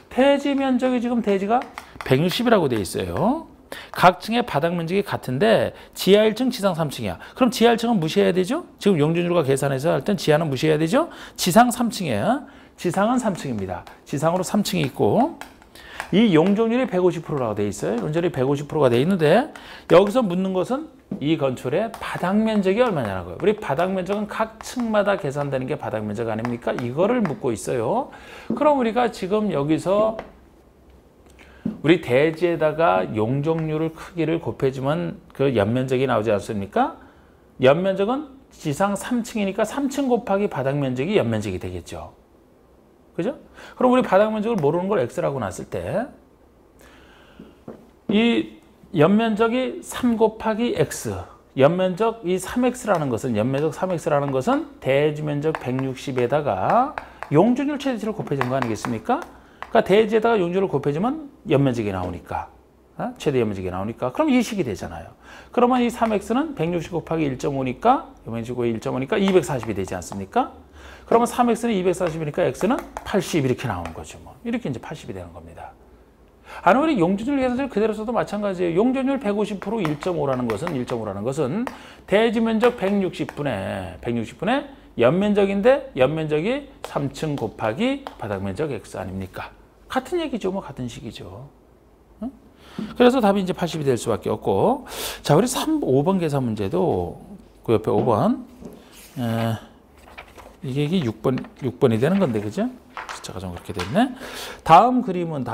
대지 면적이 지금 대지가 160이라고 되어 있어요. 각 층의 바닥 면적이 같은데 지하 1층, 지상 3층이야. 그럼 지하 1층은 무시해야 되죠? 지금 용적률과 계산해서 할 땐 지하는 무시해야 되죠? 지상 3층이에요. 지상은 3층입니다. 지상으로 3층이 있고 이 용적률이 150%라고 되어 있어요. 용적률이 150%가 되어 있는데 여기서 묻는 것은 이 건축의 바닥 면적이 얼마냐고요. 우리 바닥 면적은 각 층마다 계산되는 게 바닥 면적 아닙니까? 이거를 묻고 있어요. 그럼 우리가 지금 여기서 우리 대지에다가 용적률을 크기를 곱해주면 그 연면적이 나오지 않습니까? 연면적은 지상 3층이니까 3층 곱하기 바닥 면적이 연면적이 되겠죠. 그죠? 그럼 우리 바닥 면적을 모르는 걸 X라고 놨을 때 이 연면적이 3 곱하기 X 연면적 이 3X라는 것은 연면적 3X라는 것은 대지 면적 160에다가 용적률 최대치를 곱해준 거 아니겠습니까? 그러니까 대지에다가 용적률을 곱해주면 연면적이 나오니까 최대 연면적이 나오니까 그럼 이 식이 되잖아요. 그러면 이 3x는 160 곱하기 1.5니까 연면적 1.5니까 240이 되지 않습니까? 그러면 3x는 240이니까 x는 80 이렇게 나오는 거죠. 뭐. 이렇게 이제 80이 되는 겁니다. 아니 우리 용적률 계산을 그대로 써도 마찬가지예요. 용적률 150% 1.5라는 것은 대지 면적 160분의 연면적인데 연면적이 3층 곱하기 바닥 면적 x 아닙니까? 같은 얘기죠. 뭐 같은 식이죠. 응? 그래서 답이 이제 80이 될 수밖에 없고 자 우리 5번 계산 문제도 그 옆에 5번 이게 6번이 되는 건데 그죠? 숫자가 좀 그렇게 됐네. 다음 그림은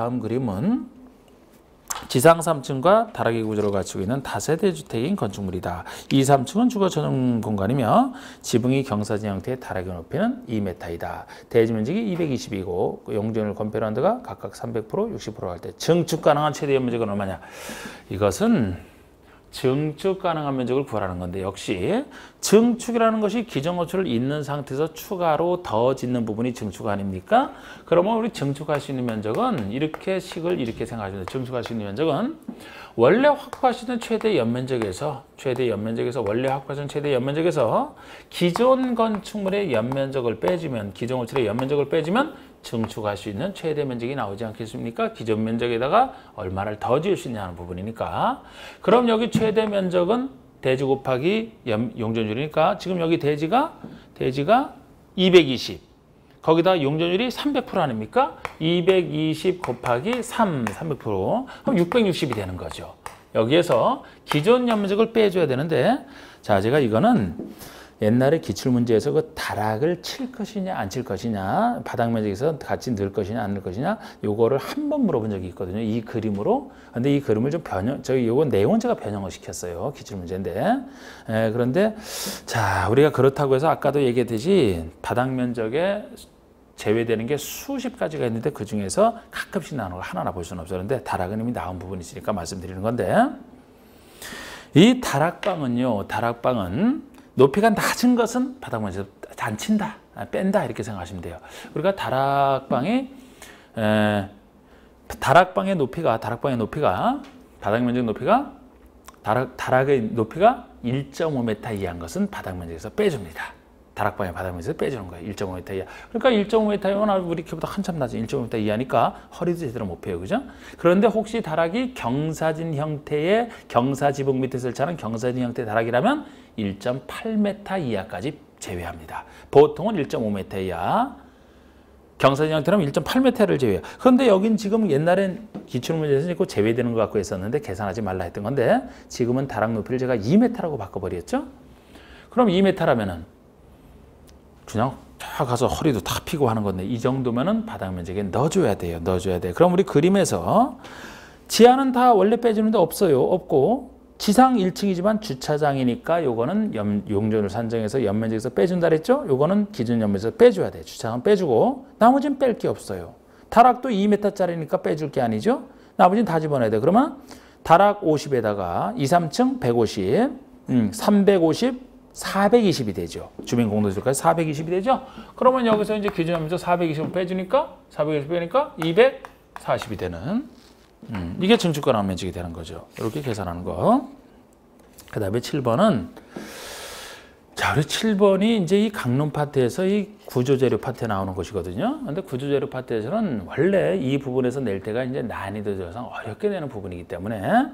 지상 3층과 다락의 구조를 갖추고 있는 다세대 주택인 건축물이다. 2, 3층은 주거 전용 공간이며 지붕이 경사진 형태의 다락의 높이는 2m이다. 대지 면적이 220이고 용적률 건폐런드가 각각 300%, 60% 할 때 증축 가능한 최대 면적은 얼마냐? 이것은 증축 가능한 면적을 구하라는 건데 역시 증축이라는 것이 기존 건축을 있는 상태에서 추가로 더 짓는 부분이 증축 아닙니까? 그러면 우리 증축할 수 있는 면적은 이렇게 식을 이렇게 생각하시면 돼요. 증축할 수 있는 면적은 원래 확보하시는 최대 연면적에서 원래 확보하시는 최대 연면적에서 기존 건축물의 연면적을 빼주면 기존 건축의 연면적을 빼주면 증축할 수 있는 최대 면적이 나오지 않겠습니까? 기존 면적에다가 얼마를 더 지을 수 있냐는 부분이니까. 그럼 여기 최대 면적은 대지 곱하기 용적률이니까 지금 여기 대지가 220. 거기다 용적률이 300% 아닙니까? 220 곱하기 300%. 그럼 660이 되는 거죠. 여기에서 기존 연면적을 빼줘야 되는데 자 제가 이거는 옛날에 기출문제에서 그 다락을 칠 것이냐 안 칠 것이냐 바닥 면적에서 같이 넣을 것이냐 안 넣을 것이냐 요거를 한 번 물어본 적이 있거든요. 이 그림으로. 근데 이 그림을 좀 요거 내용은 제가 변형을 시켰어요. 기출문제인데. 그런데 자 우리가 그렇다고 해서 아까도 얘기했듯이 바닥 면적에 제외되는 게 수십 가지가 있는데 그 중에서 가끔씩 나오는 걸 하나하나 볼 수는 없어요. 그런데 다락은 이미 나온 부분이 있으니까 말씀드리는 건데 이 다락방은 높이가 낮은 것은 바닥 면적 안 친다, 뺀다 이렇게 생각하시면 돼요. 우리가 다락방의 높이가 바닥 면적 높이가 다락의 높이가 1.5m 이하인 것은 바닥 면적에서 빼줍니다. 다락방의 바닥 면적에서 빼주는 거예요. 1.5m 이하. 그러니까 1.5m면 우리 키보다 한참 낮은 1.5m 이하니까 허리도 제대로 못 펴요. 그죠? 그런데 혹시 다락이 경사진 형태의 경사지붕 밑에 설치하는 경사진 형태의 다락이라면 1.8m 이하까지 제외합니다. 보통은 1.5m 이하. 경사진 형태라면 1.8m를 제외해요. 그런데 여긴 지금 옛날엔 기출문제에서 있고 제외되는 것 갖고 있었는데 계산하지 말라 했던 건데 지금은 다락 높이를 제가 2m라고 바꿔버렸죠. 그럼 2m라면은 그냥 다 가서 허리도 다 피고 하는 건데 이 정도면은 바닥 면적에 넣어줘야 돼요. 그럼 우리 그림에서 지하는 다 원래 빼주는데 없고 지상 1층이지만 주차장이니까 요거는 용적률 산정해서 연면적에서 빼준다 그랬죠? 요거는 기준 연면적에서 빼줘야 돼. 주차장은 빼주고 나머지는 뺄 게 없어요. 다락도 2m짜리니까 빼줄 게 아니죠? 나머지는 다 집어넣어야 돼. 그러면 다락 50에다가 2, 3층 150, 350 420이 되죠. 주민공동주택까지 420이 되죠. 그러면 여기서 이제 기준면적 420을 빼주니까 420 빼니까 240이 되는 이게 증축가 나면적이 되는 거죠. 이렇게 계산하는 거. 그 다음에 7번은 자, 우리 7번이 이제 이 강론 파트에서 이 구조재료 파트에 나오는 것이거든요. 근데 구조재료 파트에서는 원래 이 부분에서 낼 때가 이제 난이도 조상 어렵게 되는 부분이기 때문에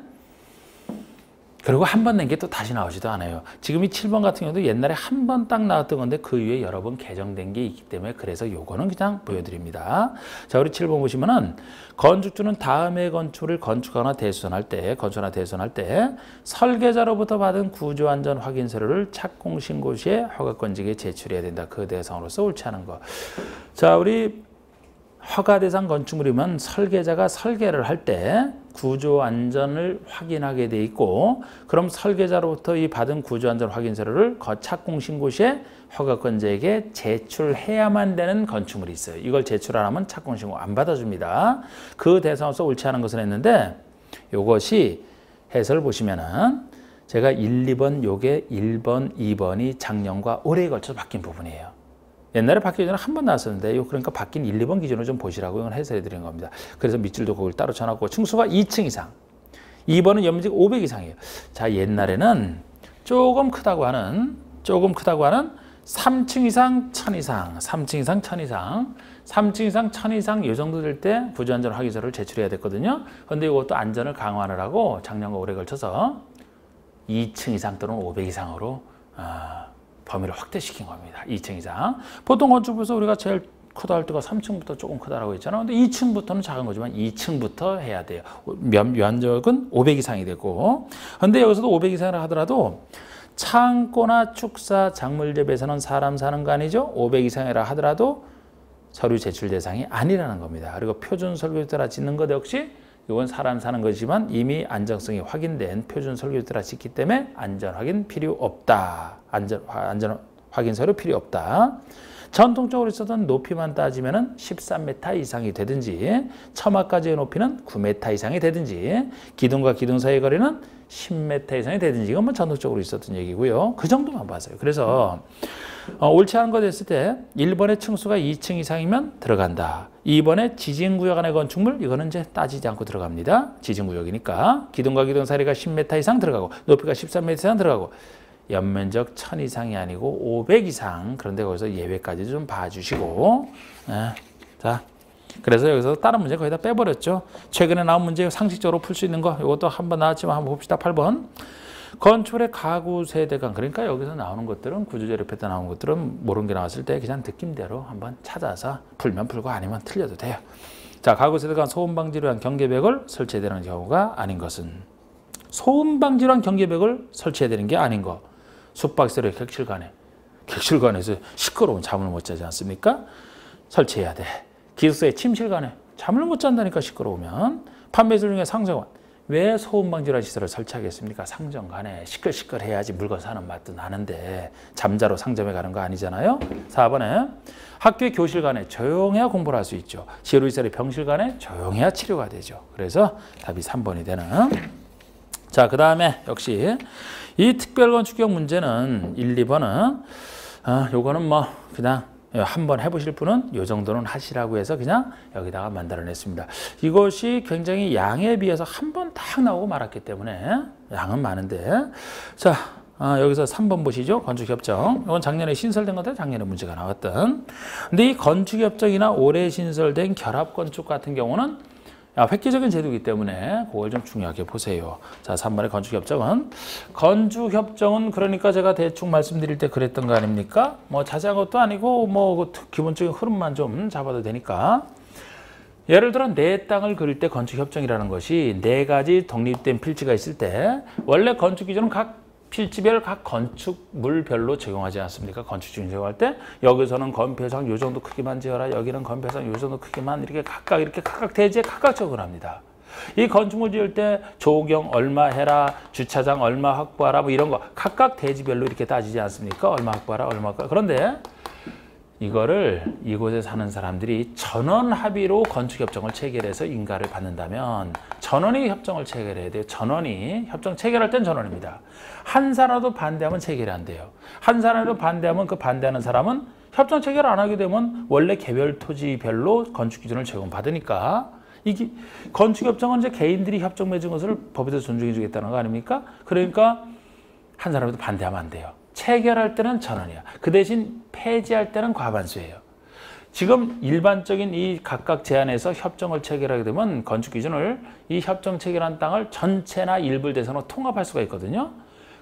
그리고 한 번 낸 게 또 다시 나오지도 않아요. 지금 이 7번 같은 경우도 옛날에 한 번 딱 나왔던 건데 그 이후에 여러 번 개정된 게 있기 때문에 그래서 요거는 그냥 보여드립니다. 자, 우리 7번 보시면은 건축주는 다음의 건축을 건축하거나 대수선할 때 설계자로부터 받은 구조안전 확인서류를 착공신고 시에 허가권직에 제출해야 된다. 그 대상으로서 옳지 않은 거. 자, 우리 허가 대상 건축물이면 설계자가 설계를 할 때 구조 안전을 확인하게 돼 있고 그럼 설계자로부터 이 받은 구조 안전 확인서를 착공 신고 시에 허가권자에게 제출해야만 되는 건축물이 있어요. 이걸 제출 안 하면 착공 신고 안 받아줍니다. 그 대상으로서 옳지 않은 것을 했는데 이것이 해설을 보시면은 제가 1, 2번 요게 1번, 2번이 작년과 올해에 걸쳐서 바뀐 부분이에요. 옛날에 바뀌기 전에 한 번 나왔었는데 그러니까 바뀐 1, 2번 기준으로 좀 보시라고 이건 해설해 드린 겁니다. 그래서 밑줄도 거기를 따로 쳐놨고 층수가 2층 이상 2번은 연면적 500 이상이에요. 자, 옛날에는 조금 크다고 하는 3층 이상 1000 이상 3층 이상 1000 이상 3층 이상 1000 이상 이 정도 될 때 구조안전 확인서를 제출해야 됐거든요. 그런데 이것도 안전을 강화하느라고 작년과 올해에 걸쳐서 2층 이상 또는 500 이상으로 범위를 확대시킨 겁니다. 2층 이상. 보통 건축부에서 우리가 제일 크다 할 때가 3층부터 조금 크다라고 했잖아요. 근데 2층부터는 작은 거지만 2층부터 해야 돼요. 면적은 500 이상이 되고. 근데 여기서도 500 이상이라 하더라도 창고나 축사, 작물 재배에서는 사람 사는 거 아니죠? 500 이상이라 하더라도 서류 제출 대상이 아니라는 겁니다. 그리고 표준 설계에 따라 짓는 것 역시 이건 사람 사는 거지만 이미 안정성이 확인된 표준 설계에 따라 짓기 때문에 안전 확인 필요 없다. 안전 확인 서류 필요 없다. 전통적으로 있었던 높이만 따지면은 13m 이상이 되든지 처마까지의 높이는 9m 이상이 되든지 기둥과 기둥 사이의 거리는 10m 이상이 되든지 이건 뭐 전통적으로 있었던 얘기고요. 그 정도만 봤어요. 그래서 옳지 않은 거 됐을 때 1번의 층수가 2층 이상이면 들어간다. 2번의 지진구역 안의 건축물 이거는 이제 따지지 않고 들어갑니다. 지진구역이니까 기둥과 기둥 사이가 10m 이상 들어가고 높이가 13m 이상 들어가고 연면적 1000 이상이 아니고 500 이상 그런데 거기서 예외까지 좀 봐주시고 자 그래서 여기서 다른 문제 거의 다 빼버렸죠. 최근에 나온 문제 상식적으로 풀 수 있는 거 이것도 한번 나왔지만 한번 봅시다. 8번 건축물의 가구 세대감 그러니까 여기서 나오는 것들은 구조재료 패트 나오는 것들은 모르는 게 나왔을 때 그냥 느낌대로 한번 찾아서 풀면 풀고 아니면 틀려도 돼요. 자, 가구 세대감 소음 방지를 위한 경계벽을 설치해야 되는 경우가 아닌 것은 소음 방지를 위한 경계벽을 설치해야 되는 게 아닌 거. 숙박시설의 객실관에서 시끄러운 잠을 못 자지 않습니까? 설치해야 돼. 기숙사의 침실관에 잠을 못 잔다니까 시끄러우면 판매시설 중에 상정관 왜 소음 방지라는 시설을 설치하겠습니까? 상점간에 시끌시끌해야지 물건 사는 맛도 나는데 잠자러 상점에 가는 거 아니잖아요. 4번에 학교의 교실간에 조용해야 공부를 할 수 있죠. 지루시설의 병실간에 조용해야 치료가 되죠. 그래서 답이 3번이 되는. 자, 그 다음에 역시 이 특별건축형 문제는 1, 2번은 요거는 뭐 그냥 한번 해보실 분은 요 정도는 하시라고 해서 그냥 여기다가 만들어냈습니다. 이것이 굉장히 양에 비해서 한 번 딱 나오고 말았기 때문에 양은 많은데 자 여기서 3번 보시죠. 건축협정. 이건 작년에 신설된 건데 작년에 문제가 나왔던. 근데 이 건축협정이나 올해 신설된 결합건축 같은 경우는 획기적인 제도이기 때문에 그걸 좀 중요하게 보세요. 자, 3번의 건축협정은 그러니까 제가 대충 말씀드릴 때 그랬던 거 아닙니까? 뭐 자세한 것도 아니고 뭐 기본적인 흐름만 좀 잡아도 되니까. 예를 들어 내 땅을 그릴 때 건축협정이라는 것이 4가지 독립된 필지가 있을 때 원래 건축 기준은 각 필지별 각 건축물별로 적용하지 않습니까? 건축 기준 적용할 때 여기서는 건폐상 요 정도 크기만 지어라. 여기는 건폐상 요 정도 크기만 이렇게 각각 대지에 각각 적용을 합니다. 이 건축물 지을 때 조경 얼마 해라, 주차장 얼마 확보하라 뭐 이런 거 각각 대지별로 이렇게 따지지 않습니까? 얼마 확보하라, 얼마 확보하라. 그런데 이거를 이곳에 사는 사람들이 전원 합의로 건축협정을 체결해서 인가를 받는다면 전원이 협정을 체결해야 돼요. 전원이 협정 체결할 땐 전원입니다. 한 사람도 반대하면 체결이 안 돼요. 한 사람도 반대하면 그 반대하는 사람은 협정 체결 안 하게 되면 원래 개별 토지별로 건축 기준을 제공받으니까 이게 건축협정은 이제 개인들이 협정 맺은 것을 법에서 존중해 주겠다는 거 아닙니까? 그러니까 한 사람도 반대하면 안 돼요. 체결할 때는 전원이야. 그 대신 폐지할 때는 과반수예요. 지금 일반적인 이 각각 제한에서 협정을 체결하게 되면 건축 기준을 이 협정 체결한 땅을 전체나 일부 대상으로 통합할 수가 있거든요.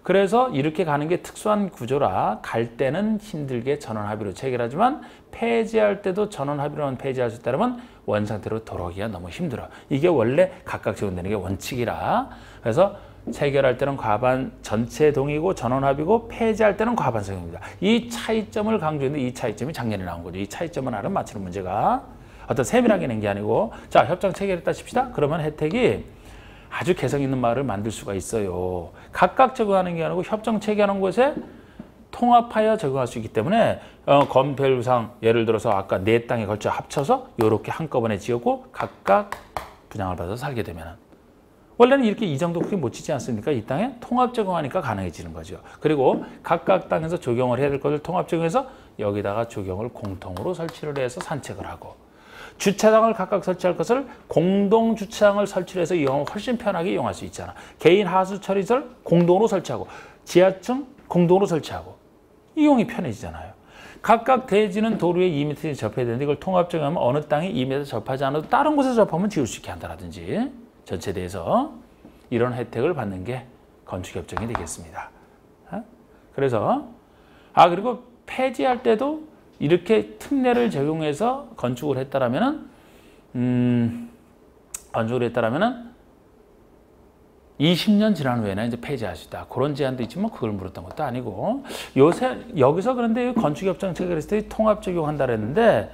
그래서 이렇게 가는 게 특수한 구조라 갈 때는 힘들게 전원 합의로 체결하지만 폐지할 때도 전원 합의로만 폐지할 수 있다면 원상태로 돌아오기가 너무 힘들어. 이게 원래 각각 적용되는 게 원칙이라. 그래서 체결할 때는 과반 전체 동의고 전원 합의고 폐지할 때는 과반성입니다. 이 차이점을 강조했는데 이 차이점이 작년에 나온 거죠. 이 차이점을 알아 맞추는 문제가 어떤 세밀하게 낸 게 아니고 자 협정 체결했다 칩시다. 그러면 혜택이 아주 개성 있는 마을을 만들 수가 있어요. 각각 적용하는 게 아니고 협정 체결하는 곳에 통합하여 적용할 수 있기 때문에 건폐율상 예를 들어서 아까 네 땅에 걸쳐 합쳐서 이렇게 한꺼번에 지었고 각각 분양을 받아서 살게 되면 원래는 이렇게 이 정도 크게 못 짓지 않습니까? 이 땅에 통합 적용하니까 가능해지는 거죠. 그리고 각각 땅에서 적용을 해야 될 것을 통합 적용해서 여기다가 적용을 공통으로 설치를 해서 산책을 하고 주차장을 각각 설치할 것을 공동 주차장을 설치를 해서 이용하면 훨씬 편하게 이용할 수 있잖아. 개인 하수 처리설 공동으로 설치하고 지하층 공동으로 설치하고 이용이 편해지잖아요. 각각 대지는 도로에 2m 접해야 되는데 이걸 통합 적용하면 어느 땅이 2m 접하지 않아도 다른 곳에서 접하면 지을 수 있게 한다든지 전체에 대해서 이런 혜택을 받는 게 건축협정이 되겠습니다. 그래서 그리고 폐지할 때도 이렇게 특례를 적용해서 건축을 했다라면은 20년 지난 후에는 이제 폐지할 수 있다. 그런 제한도 있지만 그걸 물었던 것도 아니고 요새 여기서 그런데 건축협정 체결했을 때 통합 적용한다 그랬는데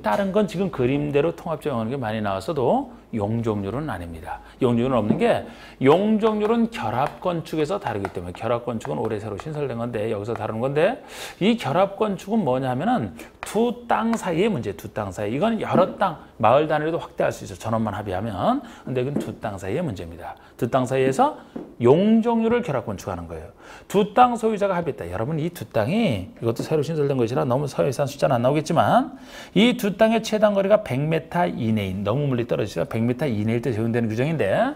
다른 건 지금 그림대로 통합 적용하는 게 많이 나왔어도 용적률은 아닙니다. 용적률은 없는 게 용적률은 결합건축에서 다르기 때문에 결합건축은 올해 새로 신설된 건데 여기서 다루는 건데 이 결합건축은 뭐냐 하면은 두 땅 사이의 문제, 두 땅 사이. 이건 여러 땅, 마을 단위로도 확대할 수 있어. 전원만 합의하면. 근데 이건 두 땅 사이의 문제입니다. 두 땅 사이에서 용적률을 결합건축하는 거예요. 두 땅 소유자가 합의했다. 여러분 이 두 땅이 이것도 새로 신설된 것이라 너무 서해산 숫자는 안 나오겠지만 이 두 땅의 최단 거리가 100m 이내인 너무 멀리 떨어지죠. 100m 이내일 때 적용되는 규정인데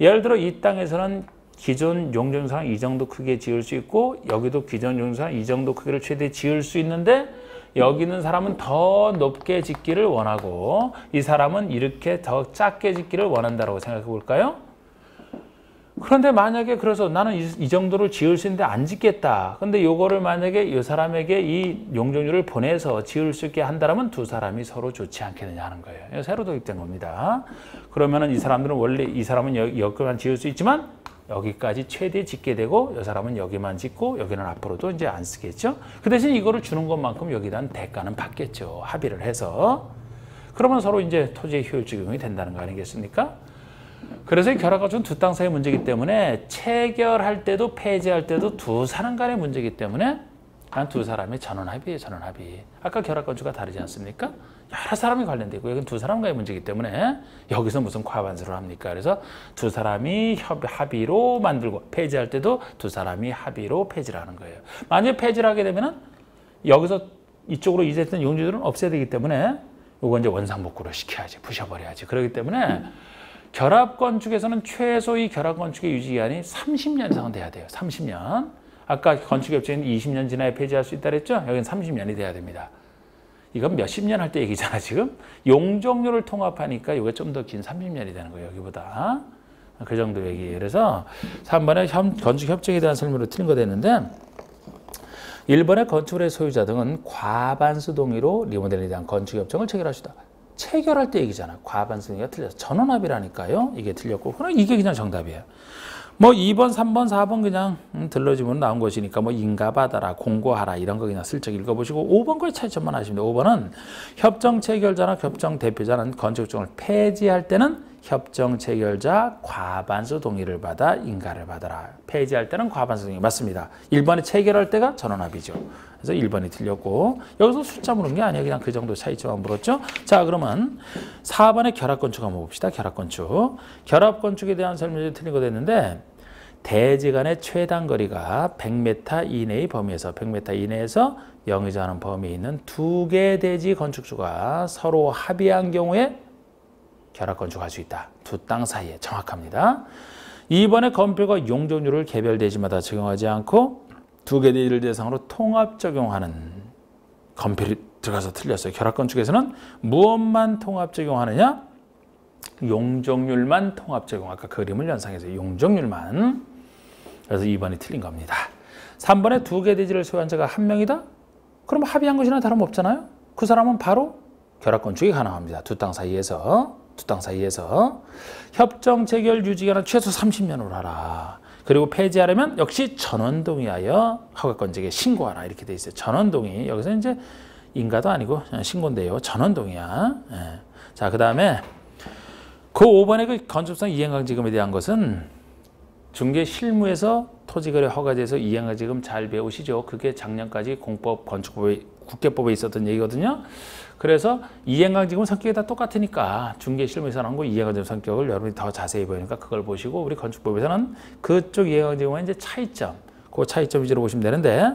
예를 들어 이 땅에서는 기존 용적률상 이 정도 크게 지을 수 있고 여기도 기존 용적률상 이 정도 크기를 최대 지을 수 있는데 여기 있는 사람은 더 높게 짓기를 원하고 이 사람은 이렇게 더 작게 짓기를 원한다고 생각해 볼까요? 그런데 만약에 그래서 나는 이 정도를 지을 수 있는데 안 짓겠다. 근데 요거를 만약에 이 사람에게 이 용적률을 보내서 지을 수 있게 한다면 두 사람이 서로 좋지 않겠느냐 하는 거예요. 새로 도입된 겁니다. 그러면은 이 사람들은 원래 이 사람은 여기만 지을 수 있지만 여기까지 최대 짓게 되고 이 사람은 여기만 짓고 여기는 앞으로도 이제 안 쓰겠죠. 그 대신 이거를 주는 것만큼 여기에 대한 대가는 받겠죠. 합의를 해서. 그러면 서로 이제 토지의 효율 적용이 된다는 거 아니겠습니까? 그래서 이 결합건축은 두 땅 사이의 문제이기 때문에 체결할 때도 폐지할 때도 두 사람 간의 문제이기 때문에 한 두 사람의 전원 합의예요. 전원 합의. 아까 결합건축과 다르지 않습니까? 여러 사람이 관련되고 여기는 두 사람 간의 문제이기 때문에 여기서 무슨 과반수를 합니까? 그래서 두 사람이 합의로 만들고 폐지할 때도 두 사람이 합의로 폐지를 하는 거예요. 만약에 폐지를 하게 되면은 여기서 이쪽으로 이제했던 용적률은 없애야 되기 때문에 이거 이제 원상복구를 시켜야지. 부셔버려야지. 그렇기 때문에 결합건축에서는 최소 이 결합건축의 유지기간이 30년 이상은 돼야 돼요. 30년. 아까 건축협정은 20년 지나야 폐지할 수 있다 그랬죠? 여기는 30년이 돼야 됩니다. 이건 몇십 년 할 때 얘기잖아, 지금. 용적률을 통합하니까 이게 좀 더 긴 30년이 되는 거예요, 여기보다. 그 정도 얘기예요. 그래서 3번에 건축협정에 대한 설명으로 틀린 거 됐는데 1번의 건축물의 소유자 등은 과반수 동의로 리모델링에 대한 건축협정을 체결할 수 있다. 체결할 때 얘기잖아. 과반수 동의가 틀려서 전원합의라니까요. 이게 틀렸고 그럼 이게 그냥 정답이에요. 뭐 2번, 3번, 4번 그냥 들러지면 나온 것이니까 뭐 인가받아라, 공고하라 이런 거 그냥 슬쩍 읽어보시고 5번 거에 차이점만 하시면 돼요. 5번은 협정 체결자나 협정 대표자는 건축협정을 폐지할 때는 협정 체결자 과반수 동의를 받아 인가를 받아라. 폐지할 때는 과반수 동의 맞습니다. 1번에 체결할 때가 전원합의죠. 그래서 1번이 틀렸고 여기서 숫자 물은 게 아니에요. 그냥 그 정도 차이점만 물었죠. 자, 그러면 4번에 결합건축 한번 봅시다. 결합건축. 결합건축에 대한 설명이 틀린 거 됐는데 대지 간의 최단 거리가 100m 이내의 범위에서 100m 이내에서 영위자하는 범위에 있는 두 개의 대지 건축주가 서로 합의한 경우에 결합건축할 수 있다. 두 땅 사이에 정확합니다. 2번의 건폐과 용적률을 개별 대지마다 적용하지 않고 두 개 대지를 대상으로 통합 적용하는 건폐를 들어가서 틀렸어요. 결합건축에서는 무엇만 통합 적용하느냐? 용적률만 통합 적용. 아까 그림을 연상해서 용적률만. 그래서 2번이 틀린 겁니다. 3번에 두 개 대지를 소유한 자가 한 명이다? 그럼 합의한 것이나 다름없잖아요. 그 사람은 바로 결합건축이 가능합니다. 두 땅 사이에서. 협정 체결 유지기간은 최소 30년으로 하라. 그리고 폐지하려면 역시 전원동의하여 허가건축에 신고하라. 이렇게 돼 있어요. 전원동의. 여기서 이제 인가도 아니고 신고인데요. 전원동의야. 예. 자, 그 다음에 그 5번의 그 건축상 이행강지금에 대한 것은 중개 실무에서 토지거래 허가제에서 이행강지금 잘 배우시죠. 그게 작년까지 공법, 건축법에, 국계법에 있었던 얘기거든요. 그래서 이행강지금 성격이 다 똑같으니까 중개 실무에서 나온 거 이행강지금 성격을 여러분이 더 자세히 보니까 그걸 보시고 우리 건축법에서는 그쪽 이행강지금은 이제 차이점, 그 차이점 위주로 보시면 되는데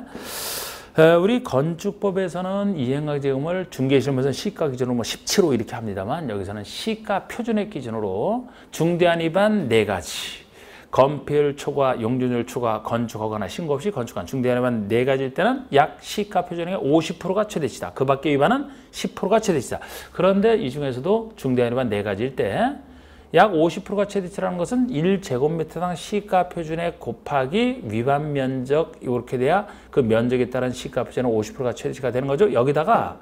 우리 건축법에서는 이행강지금을 중개 실무에서는 시가 기준으로 뭐 17호 이렇게 합니다만 여기서는 시가 표준액 기준으로 중대한 위반 4가지. 건폐율 초과, 용적률 초과, 건축허가나 신고 없이 건축한 중대한 위반 4가지일 때는 약 시가 표준액의 50%가 최대치다. 그 밖의 위반은 10%가 최대치다. 그런데 이 중에서도 중대한 위반 4가지일 때 약 50%가 최대치라는 것은 1제곱미터당 시가 표준액 곱하기 위반 면적 이렇게 돼야 그 면적에 따른 시가 표준액 50%가 최대치가 되는 거죠. 여기다가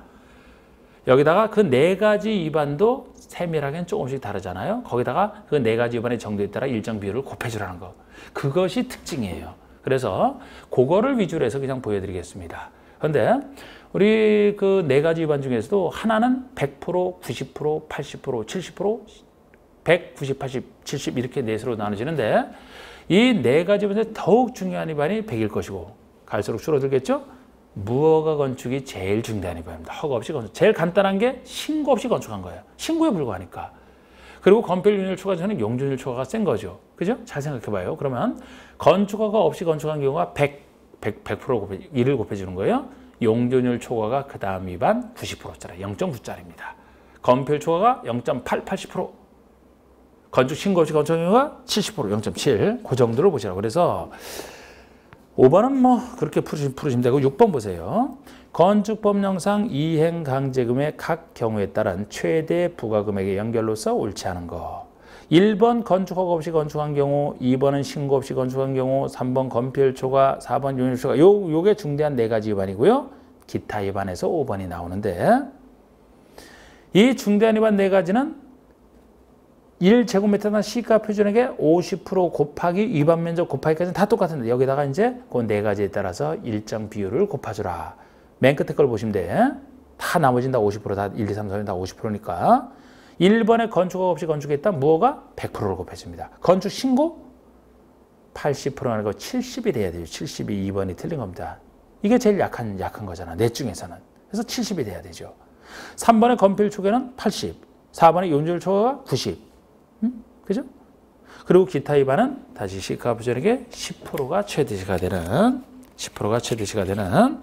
그 4가지 위반도 세밀하게는 조금씩 다르잖아요. 거기다가 그 4가지 위반의 정도에 따라 일정 비율을 곱해주라는 거. 그것이 특징이에요. 그래서 그거를 위주로 해서 그냥 보여드리겠습니다. 그런데 우리 그 4가지 위반 중에서도 하나는 100%, 90%, 80%, 70%, 100, 90, 80, 70 이렇게 넷으로 나눠지는데 이 4가지 위반에서 더욱 중요한 위반이 100일 것이고 갈수록 줄어들겠죠? 무허가 건축이 제일 중대한 위반입니다. 허가 없이 건축. 제일 간단한 게 신고 없이 건축한 거예요. 신고에 불과하니까. 그리고 건폐율 초과 전에 용적률 초과가 센 거죠. 그죠? 잘 생각해 봐요. 그러면 건축허가 없이 건축한 경우가 100% 곱해, 1을 곱해주는 거예요. 용적률 초과가 그 다음 위반 90%짜리, 0.9짜리입니다. 건폐율 초과가 0.8, 80%. 건축 신고 없이 건축한 경우가 70%, 0.7. 그 정도로 보시라고. 그래서 5번은 뭐 그렇게 풀으시면 되고 6번 보세요. 건축법령상 이행강제금의 각 경우에 따른 최대 부과금액의 연결로서 옳지 않은 거. 1번 건축허가 없이 건축한 경우, 2번은 신고 없이 건축한 경우, 3번 건폐율 초과, 4번 용적률 초과. 요게 중대한 4가지 위반이고요. 기타 위반에서 5번이 나오는데 이 중대한 위반 4가지는 1제곱미터당 시가 표준액의 50% 곱하기 위반 면적 곱하기까지는 다 똑같은데 여기다가 이제 그 4가지에 따라서 일정 비율을 곱해주라. 맨 끝에 걸 보시면 돼. 다 나머지는 다 50%, 다 1, 2, 3, 4는 다 50%니까 1번에 건축허가 없이 건축했다. 무허가 100%를 곱해줍니다. 건축 신고 80%가 아니고 70이 돼야 돼요. 70이 2번이 틀린 겁니다. 이게 제일 약한 거잖아. 넷 중에서는. 그래서 70이 돼야 되죠. 3번의 건폐율 초과는 80, 4번의 용적률 초과가 90. 그죠? 그리고 기타 위반은 다시 시가 표준액의 10%가 최대치가 되는 10%가 최대치가 되는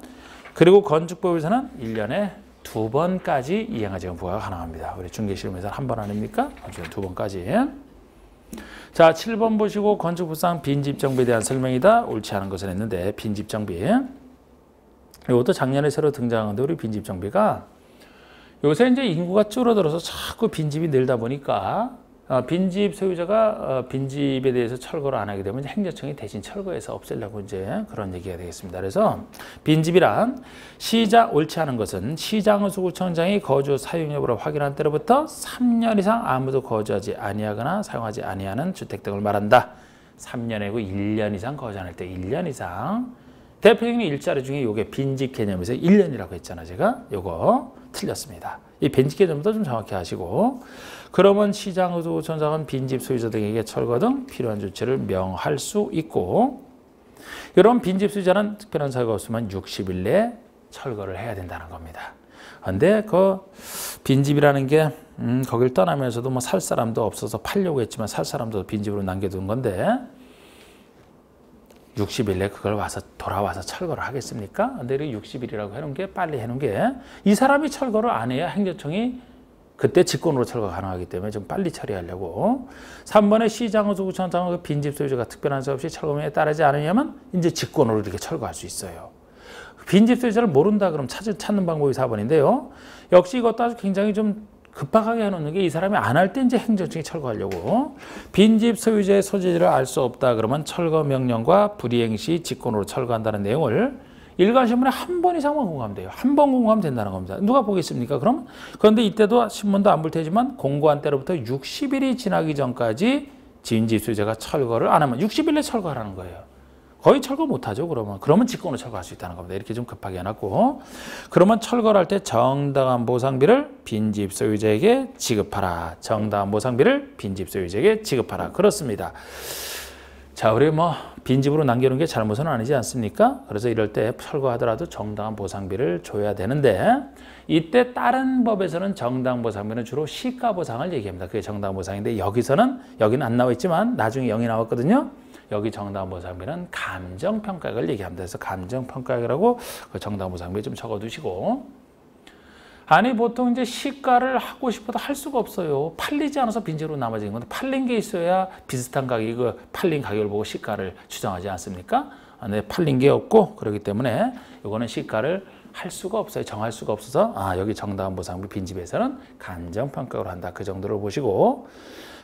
그리고 건축법에서는 1년에 2번까지 이행강제금 부과가 가능합니다. 우리 중개실무에서는 한 번 아닙니까? 2번까지. 자, 7번 보시고 건축법상 빈집정비에 대한 설명이다. 옳지 않은 것을 했는데 빈집정비. 이것도 작년에 새로 등장한데 우리 빈집정비가 요새 이제 인구가 줄어들어서 자꾸 빈집이 늘다 보니까 빈집 소유자가 빈집에 대해서 철거를 안 하게 되면 행정청이 대신 철거해서 없애려고 이제 그런 얘기가 되겠습니다. 그래서 빈집이란 옳지 않은 것은 시장의수구청장이 거주 사용 여부를 확인한 때로부터 3년 이상 아무도 거주하지 아니하거나 사용하지 아니하는 주택 등을 말한다. 3년이고 1년 이상 거주 안 할 때 1년 이상 대표적인 일자리 중에 요게 빈집 개념에서 1년이라고 했잖아. 제가 요거 틀렸습니다. 이 빈집 개념도 좀 정확히 하시고 그러면 시장의도 전장은 빈집 소유자 등에게 철거 등 필요한 조치를 명할 수 있고 이런 빈집 소유자는 특별한 사유가 없으면 60일 내에 철거를 해야 된다는 겁니다. 그런데 그 빈집이라는 게 거길 떠나면서도 뭐 살 사람도 없어서 팔려고 했지만 살 사람도 빈집으로 남겨둔 건데 60일 내에 그걸 돌아와서 철거를 하겠습니까? 근데 이렇게 60일이라고 해놓은 게 빨리 해놓은 게 이 사람이 철거를 안 해야 행정청이 그때 직권으로 철거가 가능하기 때문에 좀 빨리 처리하려고 3번에 시장의도구청장은 그 빈집 소유자가 특별한 사유 없이 철거명에 따르지 않으냐면 이제 직권으로 이렇게 철거할 수 있어요. 빈집 소유자를 모른다 그러면 찾는 방법이 4번인데요. 역시 이것도 아주 굉장히 좀 급박하게 해놓는 게 이 사람이 안 할 때 이제 행정청이 철거하려고 빈집 소유자의 소재지를 알 수 없다 그러면 철거 명령과 불이행 시 직권으로 철거한다는 내용을 일간신문에 한 번 이상만 공부하면 돼요. 한 번 공부하면 된다는 겁니다. 누가 보겠습니까? 그럼 그런데 이때도 신문도 안 볼 테지만 공고한 때로부터 60일이 지나기 전까지 빈집 소유자가 철거를 안 하면 60일에 철거하라는 거예요. 거의 철거 못하죠. 그러면 직권으로 철거할 수 있다는 겁니다. 이렇게 좀 급하게 해놨고 그러면 철거를 할 때 정당한 보상비를 빈집 소유자에게 지급하라. 정당한 보상비를 빈집 소유자에게 지급하라. 그렇습니다. 자, 우리 뭐 빈집으로 남겨놓은 게 잘못은 아니지 않습니까? 그래서 이럴 때 철거하더라도 정당한 보상비를 줘야 되는데 이때 다른 법에서는 정당한 보상비는 주로 시가 보상을 얘기합니다. 그게 정당한 보상인데 여기는 안 나와 있지만 나중에 0이 나왔거든요. 여기 정당한 보상비는 감정평가액을 얘기합니다. 그래서 감정평가액이라고 그 정당한 보상비 좀 적어두시고 아니 보통 이제 시가를 하고 싶어도 할 수가 없어요. 팔리지 않아서 빈집으로 남아지는 건데 팔린 게 있어야 비슷한 가격이 그 팔린 가격을 보고 시가를 추정하지 않습니까? 근데 팔린 게 없고 그렇기 때문에 이거는 시가를 할 수가 없어요. 정할 수가 없어서 여기 정당한 보상비 빈집에서는 감정평가로 한다. 그 정도로 보시고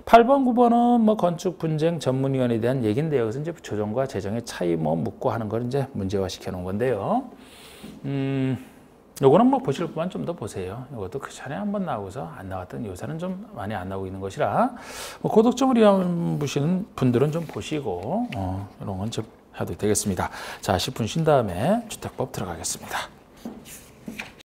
8번, 9번은 뭐 건축 분쟁 전문위원회에 대한 얘기인데 여기서 이제 조정과 재정의 차이 묻고 하는 걸 이제 문제화 시켜 놓은 건데요. 요거는 뭐 보실 것만 좀 더 보세요. 이것도 그 전에 한번 나오고서 안 나왔던 요새는 좀 많이 안 나오고 있는 것이라 뭐 고독점을 이해하시는 분들은 좀 보시고 이런 건 좀 해도 되겠습니다. 자, 10분 쉰 다음에 주택법 들어가겠습니다.